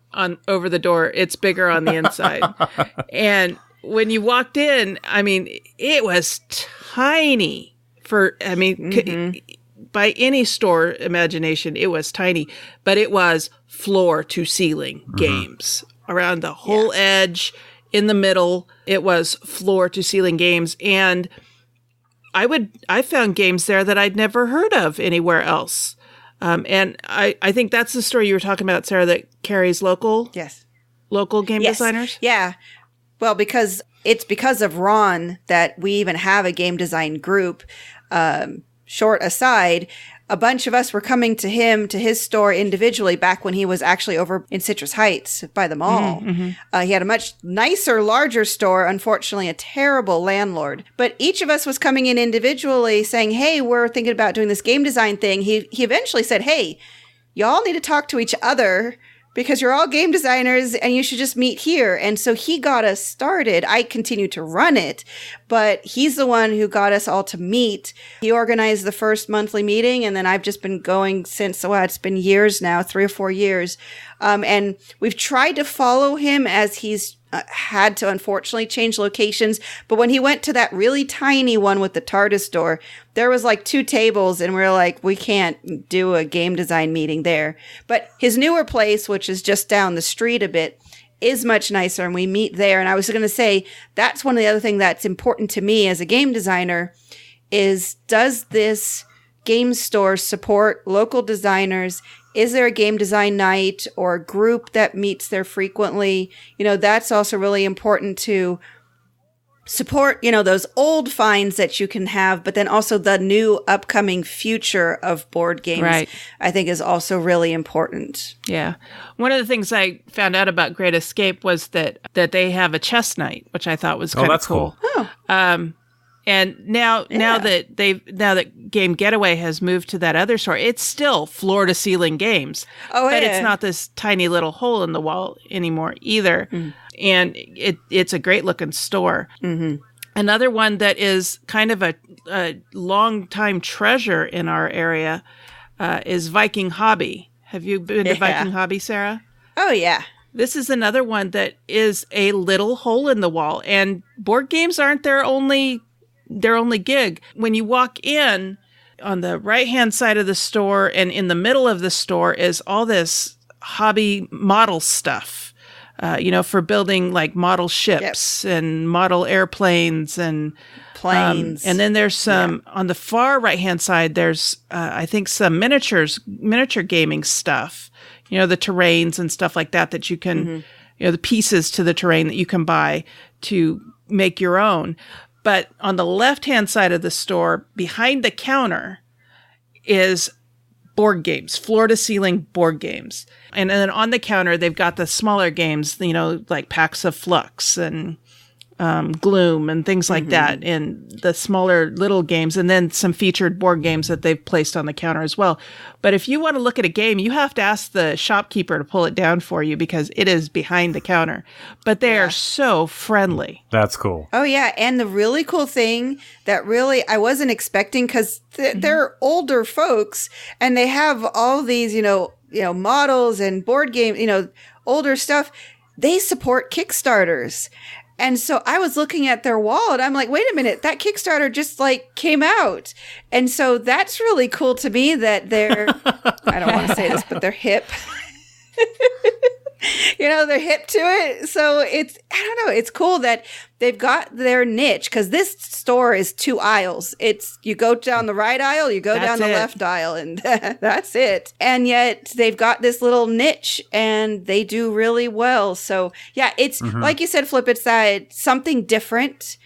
over the door, it's bigger on the inside. And when you walked in, I mean, it was tiny by any store imagination, it was tiny, but it was floor to ceiling games around the whole edge, in the middle. It was floor to ceiling games. And I found games there that I'd never heard of anywhere else. And I think that's the story you were talking about, Sarah, that carries local game designers. Yeah. Well, because of Ron that we even have a game design group. Short aside, a bunch of us were coming to his store individually back when he was actually over in Citrus Heights by the mall. Mm-hmm. He had a much nicer, larger store, unfortunately a terrible landlord. But each of us was coming in individually saying, hey, we're thinking about doing this game design thing. He eventually said, hey, y'all need to talk to each other because you're all game designers and you should just meet here. And so he got us started. I continue to run it, but he's the one who got us all to meet. He organized the first monthly meeting, and then I've just been going since, it's been years now, 3 or 4 years. And we've tried to follow him as he's had to unfortunately change locations. But when he went to that really tiny one with the TARDIS door, there was like 2 tables, and we were like, we can't do a game design meeting there. But his newer place, which is just down the street a bit, is much nicer, and we meet there. And I was going to say, that's one of the other things that's important to me as a game designer is, does this game store support local designers? Is there a game design night or a group that meets there frequently? That's also really important to support, those old finds that you can have, but then also the new upcoming future of board games, right, I think is also really important. Yeah. One of the things I found out about Great Escape was that they have a chess night, which I thought was kind of cool. Oh. And now that Game Getaway has moved to that other store, it's still floor to ceiling games. Oh, but it's not this tiny little hole in the wall anymore either. Mm. And it's a great looking store. Mm-hmm. Another one that is kind of a long time treasure in our area is Viking Hobby. Have you been to Viking Hobby, Sarah? Oh, yeah. This is another one that is a little hole in the wall, and board games aren't their only gig. When you walk in, on the right-hand side of the store and in the middle of the store is all this hobby model stuff, for building like model ships and model airplanes and planes. And then there's some, on the far right-hand side, there's, I think, some miniature gaming stuff, the terrains and stuff like that you can, the pieces to the terrain that you can buy to make your own. But on the left-hand side of the store, behind the counter, is board games, floor-to-ceiling board games. And then on the counter, they've got the smaller games, like Packs of Flux and Gloom and things like that, and the smaller little games, and then some featured board games that they've placed on the counter as well. But if you want to look at a game, you have to ask the shopkeeper to pull it down for you because it is behind the counter. But they are so friendly. That's cool. Oh, yeah. And the really cool thing that really I wasn't expecting, because they're older folks and they have all these, models and board games, older stuff. They support Kickstarters. And so I was looking at their wall and I'm like, wait a minute, that Kickstarter just came out. And so that's really cool to me that they're, I don't want to say this, but they're hip. They're hip to it. So I don't know, it's cool that they've got their niche, because this store is 2 aisles. You go down the right aisle, you go down the left aisle, and that's it. And yet they've got this little niche and they do really well. So yeah, it's like you said, Flip, it's that something different.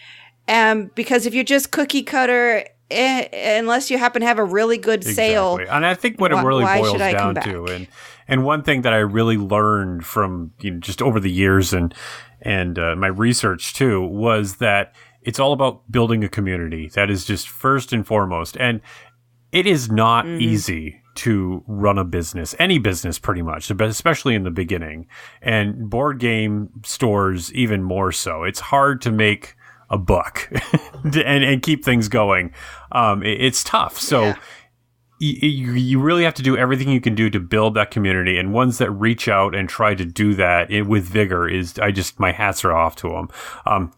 Because if you're just cookie cutter, unless you happen to have a really good sale. And I think what it really boils down to, and one thing that I really learned from just over the years and my research too, was that it's all about building a community. That is just first and foremost. And it is not easy to run a business, any business pretty much, but especially in the beginning. And board game stores even more so. It's hard to make a buck and keep things going. It's tough. So you really have to do everything you can do to build that community, and ones that reach out and try to do that with vigor my hats are off to them.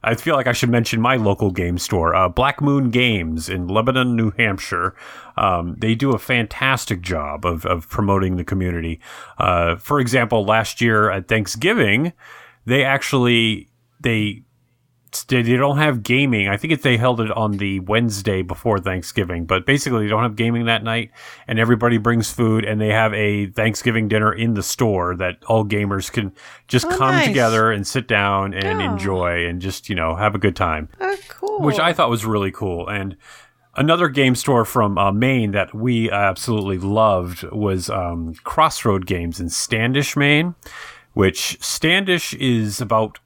I feel like I should mention my local game store, Black Moon Games in Lebanon, New Hampshire. They do a fantastic job of promoting the community. For example, last year at Thanksgiving, they don't have gaming. I think they held it on the Wednesday before Thanksgiving, but basically they don't have gaming that night, and everybody brings food, and they have a Thanksgiving dinner in the store that all gamers can just come together and sit down and enjoy and just, have a good time. Oh, cool. Which I thought was really cool. And another game store from Maine that we absolutely loved was Crossroad Games in Standish, Maine, which Standish is about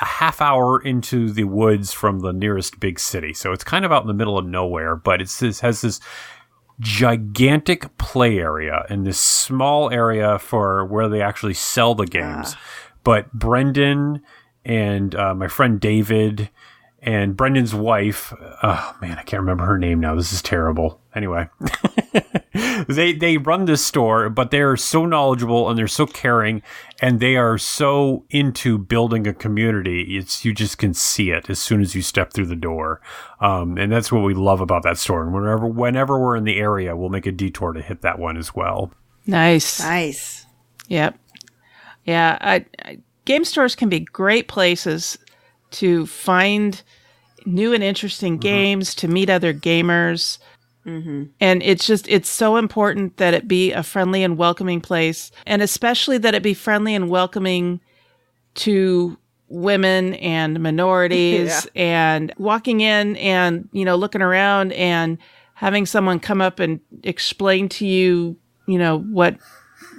a half hour into the woods from the nearest big city. So it's kind of out in the middle of nowhere, but has this gigantic play area and this small area for where they actually sell the games. But Brendan and my friend David and Brendan's wife, oh man, I can't remember her name now. This is terrible. Anyway, they run this store, but they're so knowledgeable and they're so caring, and they are so into building a community. You just can see it as soon as you step through the door. And that's what we love about that store. And whenever we're in the area, we'll make a detour to hit that one as well. Nice. Yep. Yeah. Game stores can be great places to find new and interesting games, to meet other gamers. And it's so important that it be a friendly and welcoming place, and especially that it be friendly and welcoming to women and minorities. And walking in and, looking around and having someone come up and explain to you, what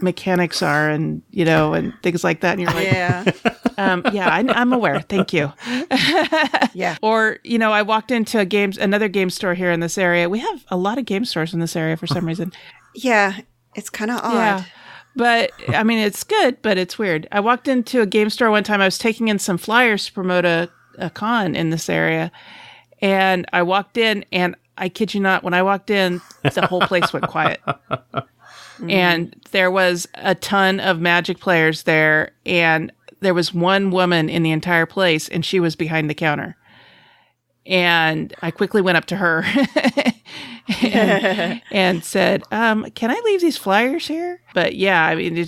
mechanics are and, and things like that. And you're like, I'm aware. Thank you. Or, I walked into another game store here in this area. We have a lot of game stores in this area for some reason. Yeah. It's kind of odd. Yeah. But I mean, it's good, but it's weird. I walked into a game store one time. I was taking in some flyers to promote a con in this area. And I walked in, and I kid you not, when I walked in, the whole place went quiet. And there was a ton of Magic players there, and there was one woman in the entire place, and she was behind the counter. And I quickly went up to her and said, can I leave these flyers here? But yeah, I mean,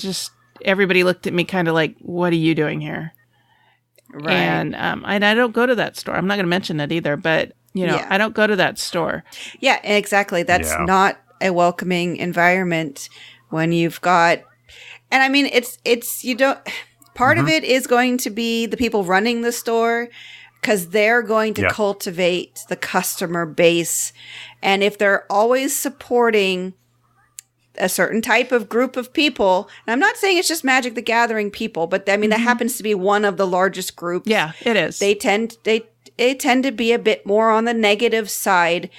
everybody looked at me kind of like, what are you doing here? Right. And I don't go to that store. I'm not going to mention it either, but I don't go to that store. Yeah, exactly. That's not a welcoming environment when you've got, and I mean, part of it is going to be the people running the store, because they're going to cultivate the customer base. And if they're always supporting a certain type of group of people, and I'm not saying it's just Magic the Gathering people, but I mean, that happens to be one of the largest groups. Yeah, it is. They tend they tend to be a bit more on the negative side.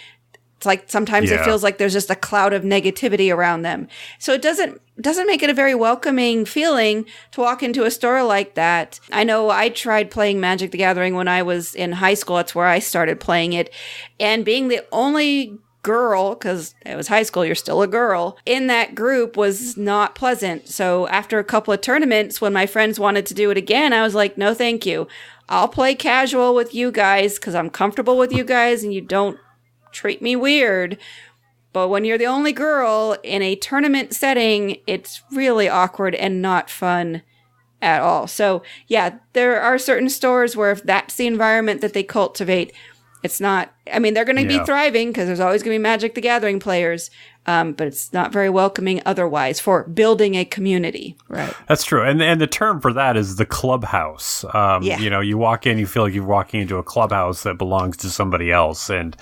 It's like sometimes it feels like there's just a cloud of negativity around them. So it doesn't make it a very welcoming feeling to walk into a store like that. I know I tried playing Magic the Gathering when I was in high school. That's where I started playing it. And being the only girl, because it was high school, you're still a girl, in that group was not pleasant. So after a couple of tournaments, when my friends wanted to do it again, I was like, no, thank you. I'll play casual with you guys because I'm comfortable with you guys and you don't treat me weird. But when you're the only girl in a tournament setting, it's really awkward and not fun at all. So yeah, there are certain stores where if that's the environment that they cultivate, it's not, I mean, they're going to be thriving because there's always going to be Magic the Gathering players, but it's not very welcoming otherwise for building a community. Right. That's true. And the term for that is the clubhouse. You know, you walk in, you feel like you're walking into a clubhouse that belongs to somebody else. And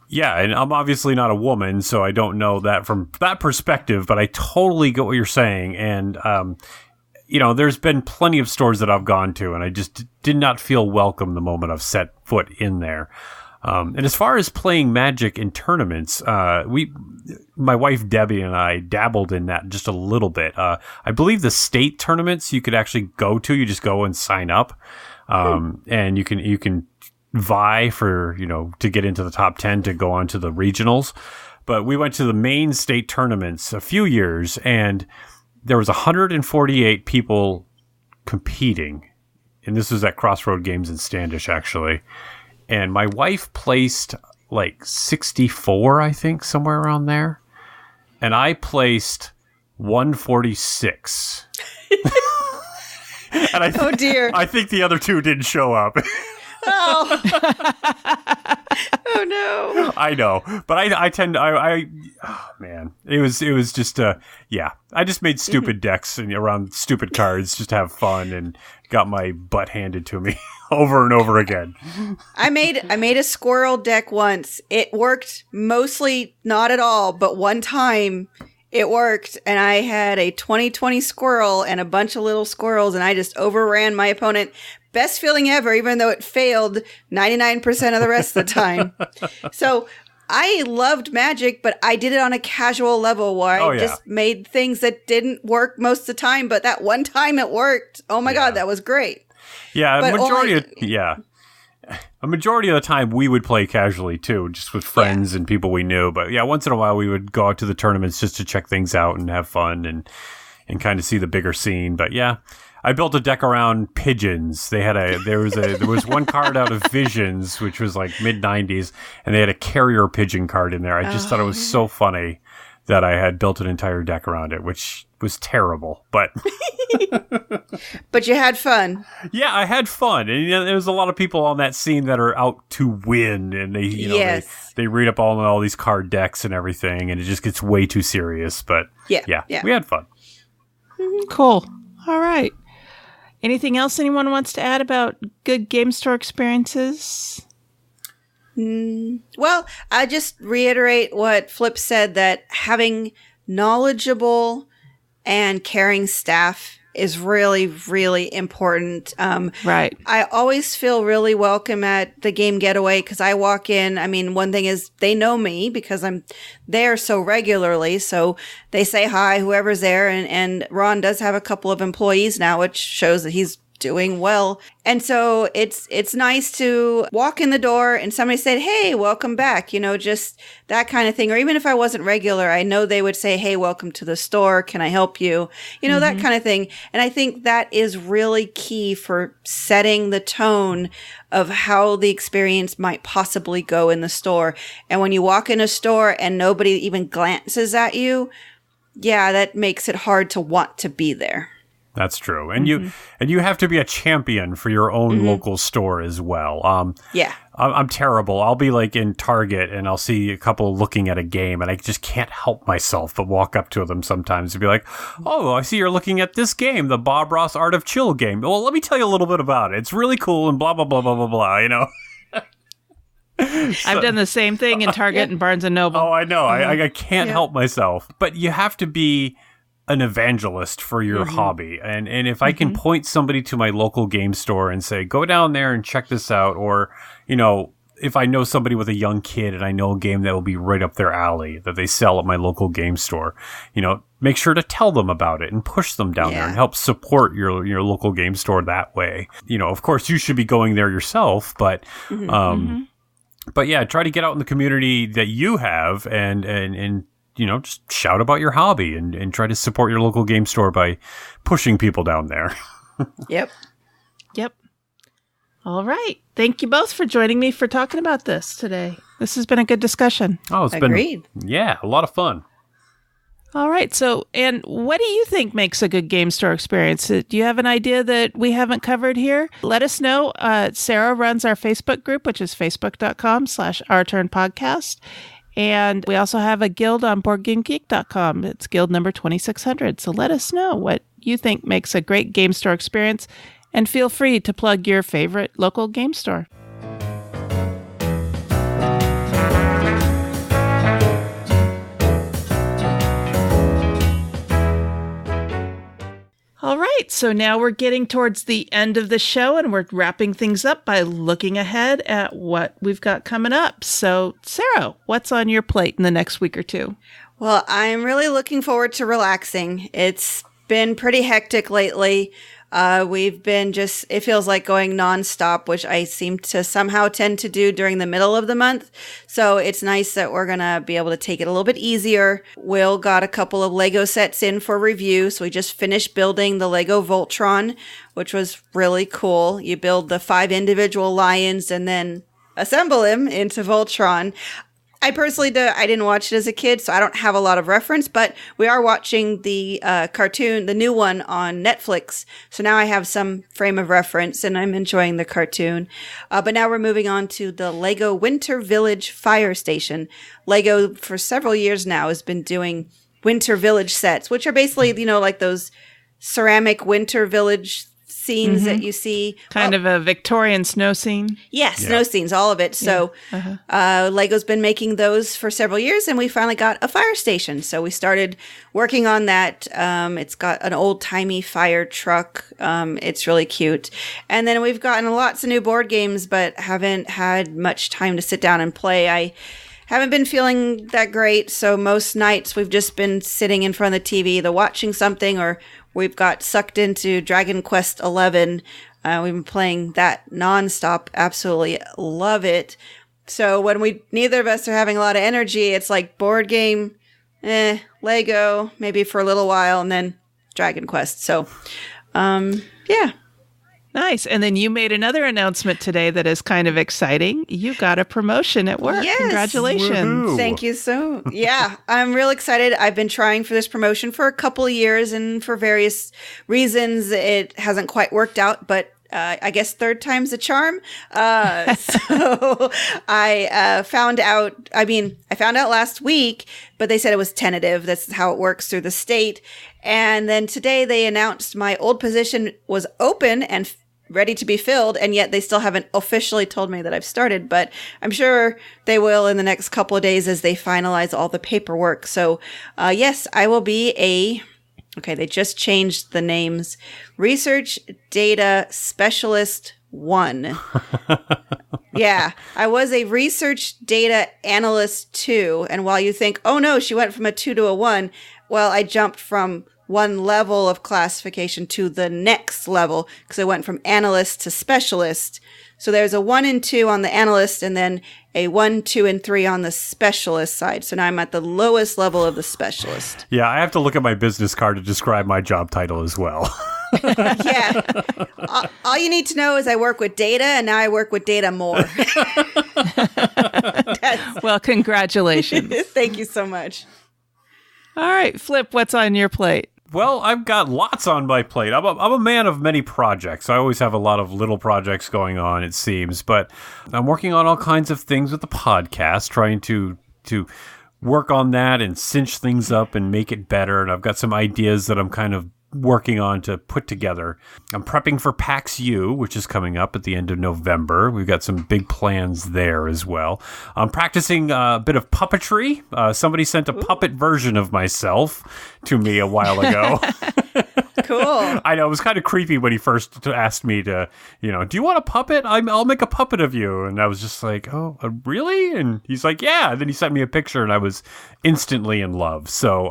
yeah, and I'm obviously not a woman, so I don't know that from that perspective, but I totally get what you're saying. And, you know, there's been plenty of stores that I've gone to, and I just did not feel welcome the moment I've set foot in there. And as far as playing Magic in tournaments, my wife Debbie and I dabbled in that just a little bit. I believe the state tournaments you could actually go to. You just go and sign up, and you can vie for, you know, to get into the top 10 to go on to the regionals. But we went to the main state tournaments a few years, and there was 148 people competing, and this was at Crossroad Games in Standish, actually. And my wife placed like 64, I think, somewhere around there. And I placed 146. And oh, dear. I think the other two didn't show up. Oh. Oh, no. I know. But oh, man. It was just, I just made stupid decks and around stupid cards just to have fun and got my butt handed to me over and over again. I made a squirrel deck once. It worked mostly not at all, but one time it worked, and I had a 20/20 squirrel and a bunch of little squirrels, and I just overran my opponent. Best feeling ever, even though it failed 99% of the rest of the time. So I loved Magic, but I did it on a casual level where I just made things that didn't work most of the time, but that one time it worked. Oh my God, that was great. Yeah, a majority of the time we would play casually too, just with friends and people we knew. But yeah, once in a while we would go out to the tournaments just to check things out and have fun and kind of see the bigger scene. But yeah, I built a deck around pigeons. There was one card out of Visions, which was like mid-90s, and they had a carrier pigeon card in there. I just thought it was so funny that I had built an entire deck around it, which was terrible, but but you had fun. Yeah, I had fun, and there was a lot of people on that scene that are out to win, and they they read up all these card decks and everything, and it just gets way too serious. But yeah, we had fun. Cool. All right. Anything else anyone wants to add about good game store experiences? Well, I just reiterate what Flip said, that having knowledgeable and caring staff is really, really important. Right. I always feel really welcome at the Game Getaway because I walk in. I mean, one thing is they know me because I'm there so regularly. So they say hi, whoever's there. And Ron does have a couple of employees now, which shows that he's doing well. And so it's nice to walk in the door and somebody said, hey, welcome back, just that kind of thing. Or even if I wasn't regular, I know they would say, hey, welcome to the store. Can I help you? That kind of thing. And I think that is really key for setting the tone of how the experience might possibly go in the store. And when you walk in a store and nobody even glances at you, that makes it hard to want to be there. That's true. And you have to be a champion for your own local store as well. I'm terrible. I'll be like in Target and I'll see a couple looking at a game and I just can't help myself but walk up to them sometimes and be like, oh, I see you're looking at this game, the Bob Ross Art of Chill game. Well, let me tell you a little bit about it. It's really cool and blah, blah, blah, blah, blah, blah, I've done the same thing in Target and Barnes & Noble. Oh, I know. I can't help myself. But you have to be an evangelist for your hobby. And if I can point somebody to my local game store and say, go down there and check this out, or, if I know somebody with a young kid and I know a game that will be right up their alley that they sell at my local game store, make sure to tell them about it and push them down there and help support your local game store that way. Of course, you should be going there yourself, but but yeah, try to get out in the community that you have and just shout about your hobby and try to support your local game store by pushing people down there. Yep. All right. Thank you both for joining me for talking about this today. This has been a good discussion. Oh, it's Agreed. been a lot of fun. All right. So, and what do you think makes a good game store experience? Do you have an idea that we haven't covered here? Let us know. Sarah runs our Facebook group, which is facebook.com/OurTurnPodcast. And we also have a guild on BoardGameGeek.com. It's guild number 2600. So let us know what you think makes a great game store experience. And feel free to plug your favorite local game store. All right, so now we're getting towards the end of the show, and we're wrapping things up by looking ahead at what we've got coming up. So, Sarah, what's on your plate in the next week or two? Well, I'm really looking forward to relaxing. It's been pretty hectic lately. We've been it feels like going nonstop, which I seem to somehow tend to do during the middle of the month. So it's nice that we're going to be able to take it a little bit easier. Will got a couple of Lego sets in for review. So we just finished building the Lego Voltron, which was really cool. You build the 5 individual lions and then assemble them into Voltron. I personally I didn't watch it as a kid, so I don't have a lot of reference, but we are watching the cartoon, the new one on Netflix. So now I have some frame of reference and I'm enjoying the cartoon. But now we're moving on to the Lego Winter Village Fire Station. Lego for several years now has been doing Winter Village sets, which are basically, like those ceramic Winter Village scenes that you see. Kind of a Victorian snow scene. Yes, snow scenes, all of it. So Lego's been making those for several years, and we finally got a fire station. So we started working on that. It's got an old-timey fire truck. It's really cute. And then we've gotten lots of new board games, but haven't had much time to sit down and play. I haven't been feeling that great, so most nights we've just been sitting in front of the TV, either watching something or we've got sucked into Dragon Quest XI. We've been playing that nonstop. Absolutely love it. So when neither of us are having a lot of energy, it's like board game, Lego, maybe for a little while, and then Dragon Quest. So, yeah. Nice. And then you made another announcement today that is kind of exciting. You got a promotion at work. Yes. Congratulations. Woohoo. Thank you so. Yeah, I'm real excited. I've been trying for this promotion for a couple of years, and for various reasons, it hasn't quite worked out, but I guess third time's a charm. So I found out last week, but they said it was tentative. That's how it works through the state. And then today they announced my old position was open and ready to be filled, and yet they still haven't officially told me that I've started, but I'm sure they will in the next couple of days as they finalize all the paperwork. So, yes, I will be they just changed the names. Research Data Specialist 1. Yeah, I was a Research Data Analyst 2, and while you think, oh no, she went from a 2 to a 1, well, I jumped from one level of classification to the next level because I went from analyst to specialist. So there's a 1 and 2 on the analyst and then a 1, 2, and 3 on the specialist side. So now I'm at the lowest level of the specialist. Yeah, I have to look at my business card to describe my job title as well. Yeah. All you need to know is I work with data, and now I work with data more. Well, congratulations. Thank you so much. All right, Flip, what's on your plate? Well, I've got lots on my plate. I'm a man of many projects. I always have a lot of little projects going on, it seems. But I'm working on all kinds of things with the podcast, trying to work on that and cinch things up and make it better. And I've got some ideas that I'm kind of working on to put together. I'm prepping for PAX U, which is coming up at the end of November. We've got some big plans there as well. I'm practicing a bit of puppetry. Somebody sent a puppet version of myself to me a while ago. Cool. I know, it was kind of creepy when he first asked me to, do you want a puppet? I'll make a puppet of you. And I was just like, oh, really? And he's like, yeah. And then he sent me a picture and I was instantly in love. So,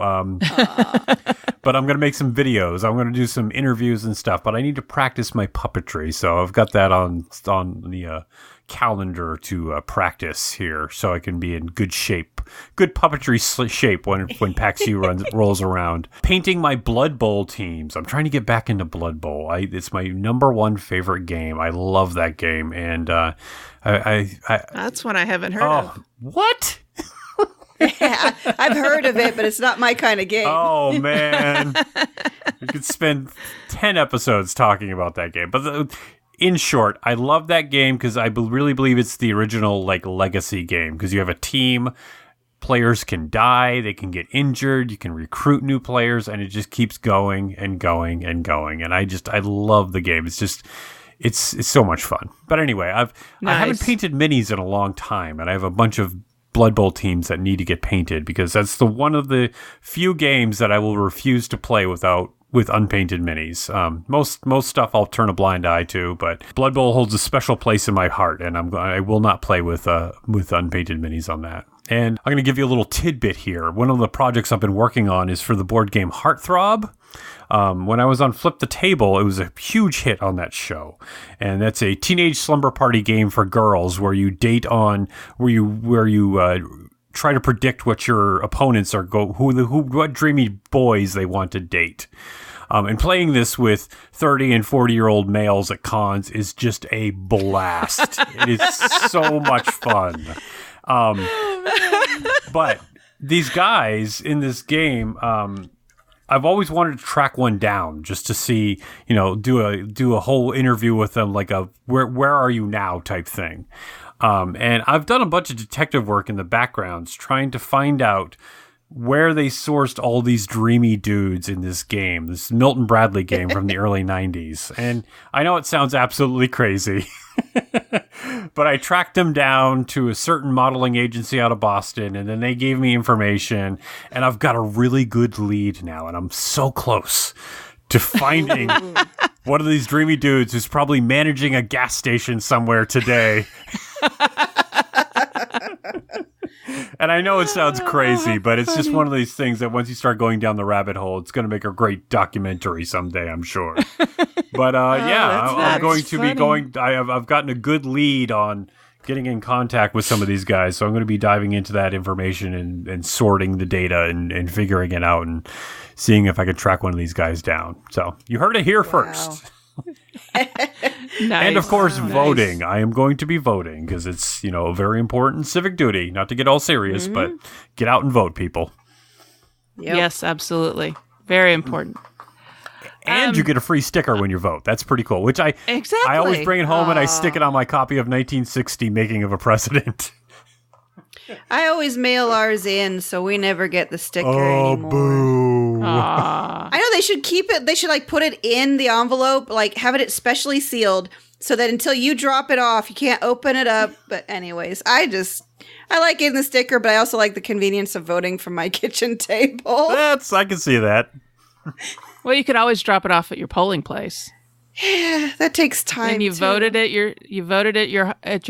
but I'm going to make some videos. I'm going to do some interviews and stuff, but I need to practice my puppetry. So I've got that on the calendar to practice here so I can be in good shape, good puppetry shape when PAX U rolls around. Painting my Blood Bowl teams. I'm trying to get back into Blood Bowl. It's my number one favorite game. I love that game. And that's one I haven't heard of. What? Yeah, I've heard of it, but it's not my kind of game. Oh, man. We could spend 10 episodes talking about that game. But in short, I love that game because I really believe it's the original legacy game because you have a team. Players can die. They can get injured. You can recruit new players, and it just keeps going and going and going. And I love the game. It's so much fun. But anyway, I haven't painted minis in a long time, and I have a bunch of Blood Bowl teams that need to get painted because that's one of the few games that I will refuse to play with unpainted minis. Most stuff I'll turn a blind eye to, but Blood Bowl holds a special place in my heart, and I will not play with unpainted minis on that. And I'm going to give you a little tidbit here. One of the projects I've been working on is for the board game Heartthrob. When I was on Flip the Table, it was a huge hit on that show. And that's a teenage slumber party game for girls where you try to predict what your opponents are what dreamy boys they want to date. And playing this with 30 and 40-year-old males at cons is just a blast. It is so much fun. But these guys in this game, I've always wanted to track one down just to see, do a whole interview with them, like a where are you now type thing. And I've done a bunch of detective work in the backgrounds trying to find out where they sourced all these dreamy dudes in this game, this Milton Bradley game from the early 90s. And I know it sounds absolutely crazy, but I tracked them down to a certain modeling agency out of Boston, and then they gave me information, and I've got a really good lead now, and I'm so close to finding one of these dreamy dudes who's probably managing a gas station somewhere today. And I know it sounds crazy, but it's just one of these things that once you start going down the rabbit hole, it's going to make a great documentary someday, I'm sure. But I'm going to be going. I've gotten a good lead on getting in contact with some of these guys, so I'm going to be diving into that information and sorting the data and figuring it out and seeing if I can track one of these guys down. So you heard it here first. Nice. And of course, voting. I am going to be voting because it's, a very important civic duty. Not to get all serious, but get out and vote, people. Yep. Yes, absolutely. Very important. And you get a free sticker when you vote. That's pretty cool. Which I always bring it home and I stick it on my copy of 1960 Making of a President. I always mail ours in, so we never get the sticker anymore. Boo. I know they should keep it. They should put it in the envelope, have it specially sealed, so that until you drop it off, you can't open it up. But anyways, I like getting the sticker, but I also like the convenience of voting from my kitchen table. I can see that. Well, you could always drop it off at your polling place. Yeah, that takes time. And you voted at your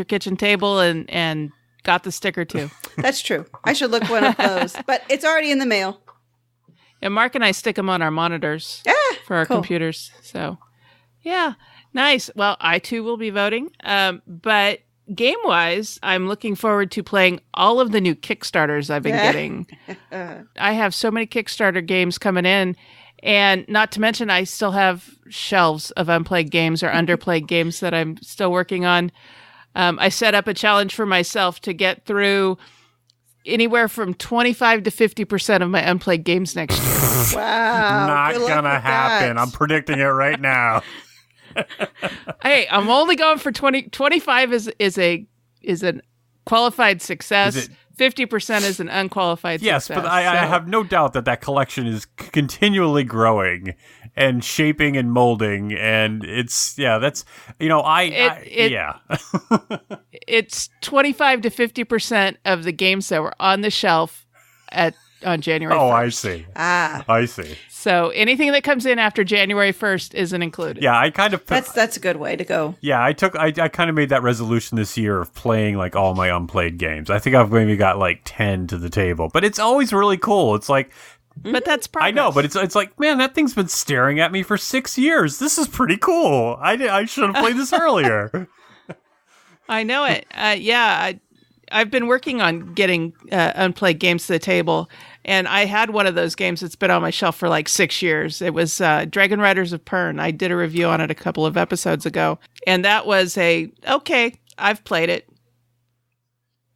kitchen table and got the sticker too. That's true. I should look one of those, but it's already in the mail. And Mark and I stick them on our monitors for our computers. So, yeah, nice. Well, I too will be voting. But game-wise, I'm looking forward to playing all of the new Kickstarters I've been getting. I have so many Kickstarter games coming in. And not to mention, I still have shelves of unplayed games or underplayed games that I'm still working on. I set up a challenge for myself to get through anywhere from 25 to 50% of my unplayed games next year. Wow. Not gonna happen. I'm predicting it right now. Hey, I'm only going for 20. 25 is a qualified success. 50% is an unqualified success. Yes, but I have no doubt that collection is continually growing. and shaping and molding, and it's that's It's 25 to 50% of the games that were on the shelf on January 1st. Oh, I see. I see. So anything that comes in after January 1st isn't included. Yeah, I kind of that's a good way to go. Yeah, I kind of made that resolution this year of playing like all my unplayed games. I think I've maybe got like 10 to the table, but it's always really cool. It's like, but that's progress. I know, but it's like, man, that thing's been staring at me for 6 years. This is pretty cool. I should have played this earlier. I know it. I've been working on getting unplayed games to the table, and I had one of those games that's been on my shelf for like 6 years. It was Dragon Riders of Pern. I did a review on it a couple of episodes ago, and that was okay, I've played it.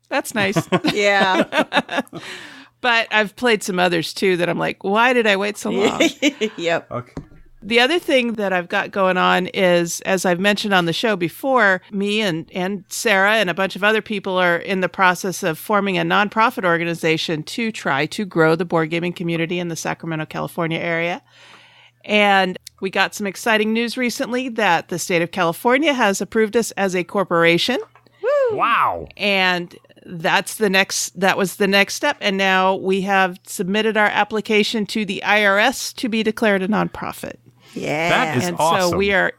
That's nice. Yeah. But I've played some others too that I'm like, why did I wait so long? Yep. Okay. The other thing that I've got going on is, as I've mentioned on the show before, me and Sarah and a bunch of other people are in the process of forming a nonprofit organization to try to grow the board gaming community in the Sacramento, California area. And we got some exciting news recently that the state of California has approved us as a corporation. Woo! Wow. And that was the next step. And now we have submitted our application to the IRS to be declared a nonprofit. Yeah. That is awesome. So we are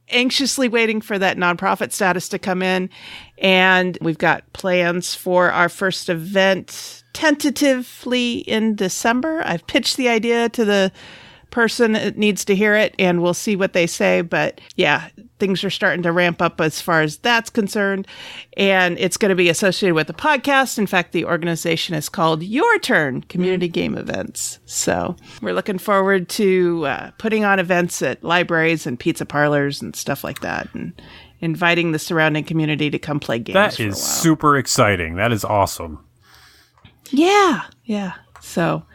anxiously waiting for that nonprofit status to come in. And we've got plans for our first event tentatively in December. I've pitched the idea to the person that needs to hear it, and we'll see what they say. But yeah, things are starting to ramp up as far as that's concerned. And it's going to be associated with the podcast. In fact, the organization is called Your Turn Community Game Events. So we're looking forward to putting on events at libraries and pizza parlors and stuff like that, and inviting the surrounding community to come play games. That is super exciting. That is awesome. Yeah. So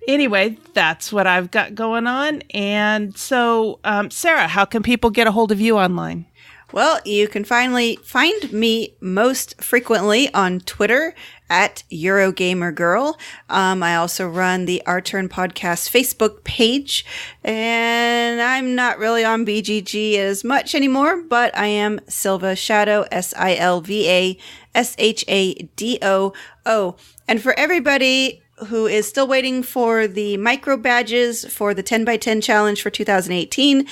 anyway, that's what I've got going on. And so, Sarah, how can people get a hold of you online? Well, you can finally find me most frequently on Twitter at EurogamerGirl. I also run the Our Turn Podcast Facebook page, and I'm not really on BGG as much anymore, but I am Silva Shadow, SilvaShadoo. And for everybody who is still waiting for the micro badges for the 10x10 challenge for 2018,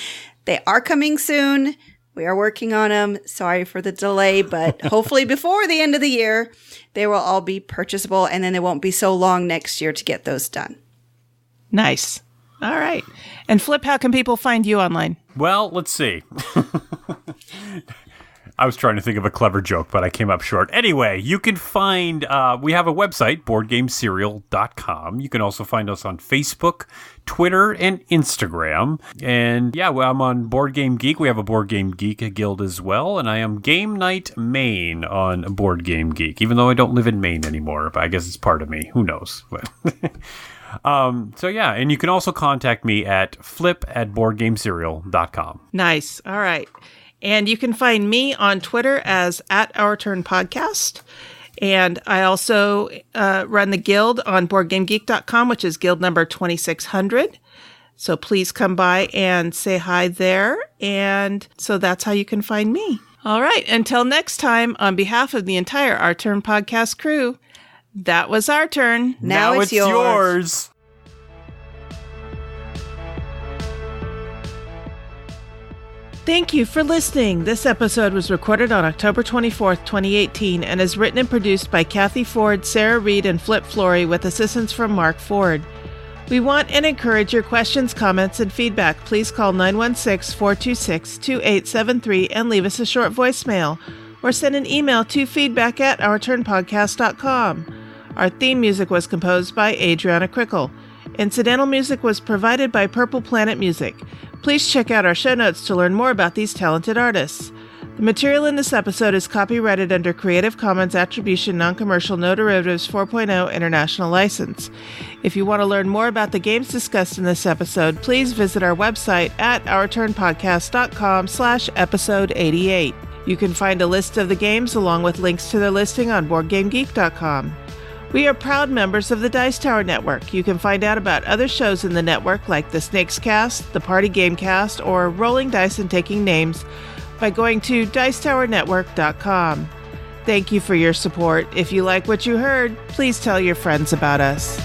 they are coming soon. We are working on them. Sorry for the delay, but hopefully before the end of the year, they will all be purchasable, and then it won't be so long next year to get those done. Nice. All right. And Flip, how can people find you online? Well, let's see. I was trying to think of a clever joke, but I came up short. Anyway, you can find, we have a website, boardgameserial.com. You can also find us on Facebook, Twitter, and Instagram. And yeah, well, I'm on Board Game Geek. We have a Board Game Geek guild as well. And I am Game Night Maine on Board Game Geek, even though I don't live in Maine anymore. But I guess it's part of me. Who knows? So yeah, and you can also contact me at flip@boardgameserial.com. Nice. All right. And you can find me on Twitter as @OurTurnPodcast. And I also run the guild on BoardGameGeek.com, which is guild number 2600. So please come by and say hi there. And so that's how you can find me. All right. Until next time, on behalf of the entire Our Turn Podcast crew, that was our turn. Now it's yours. Thank you for listening. This episode was recorded on October 24th, 2018, and is written and produced by Cathy Ford, Sarah Reed, and Flip Flory with assistance from Mark Ford. We want and encourage your questions, comments, and feedback. Please call 916-426-2873 and leave us a short voicemail, or send an email to feedback@ourturnpodcast.com. Our theme music was composed by Adriana Crickle. Incidental music was provided by Purple Planet Music. Please check out our show notes to learn more about these talented artists. The material in this episode is copyrighted under Creative Commons Attribution Non-Commercial No Derivatives 4.0 International License. If you want to learn more about the games discussed in this episode, please visit our website at ourturnpodcast.com/episode 88. You can find a list of the games along with links to their listing on BoardGameGeek.com. We are proud members of the Dice Tower Network. You can find out about other shows in the network like the Snakes Cast, the Party Game Cast, or Rolling Dice and Taking Names by going to dicetowernetwork.com. Thank you for your support. If you like what you heard, please tell your friends about us.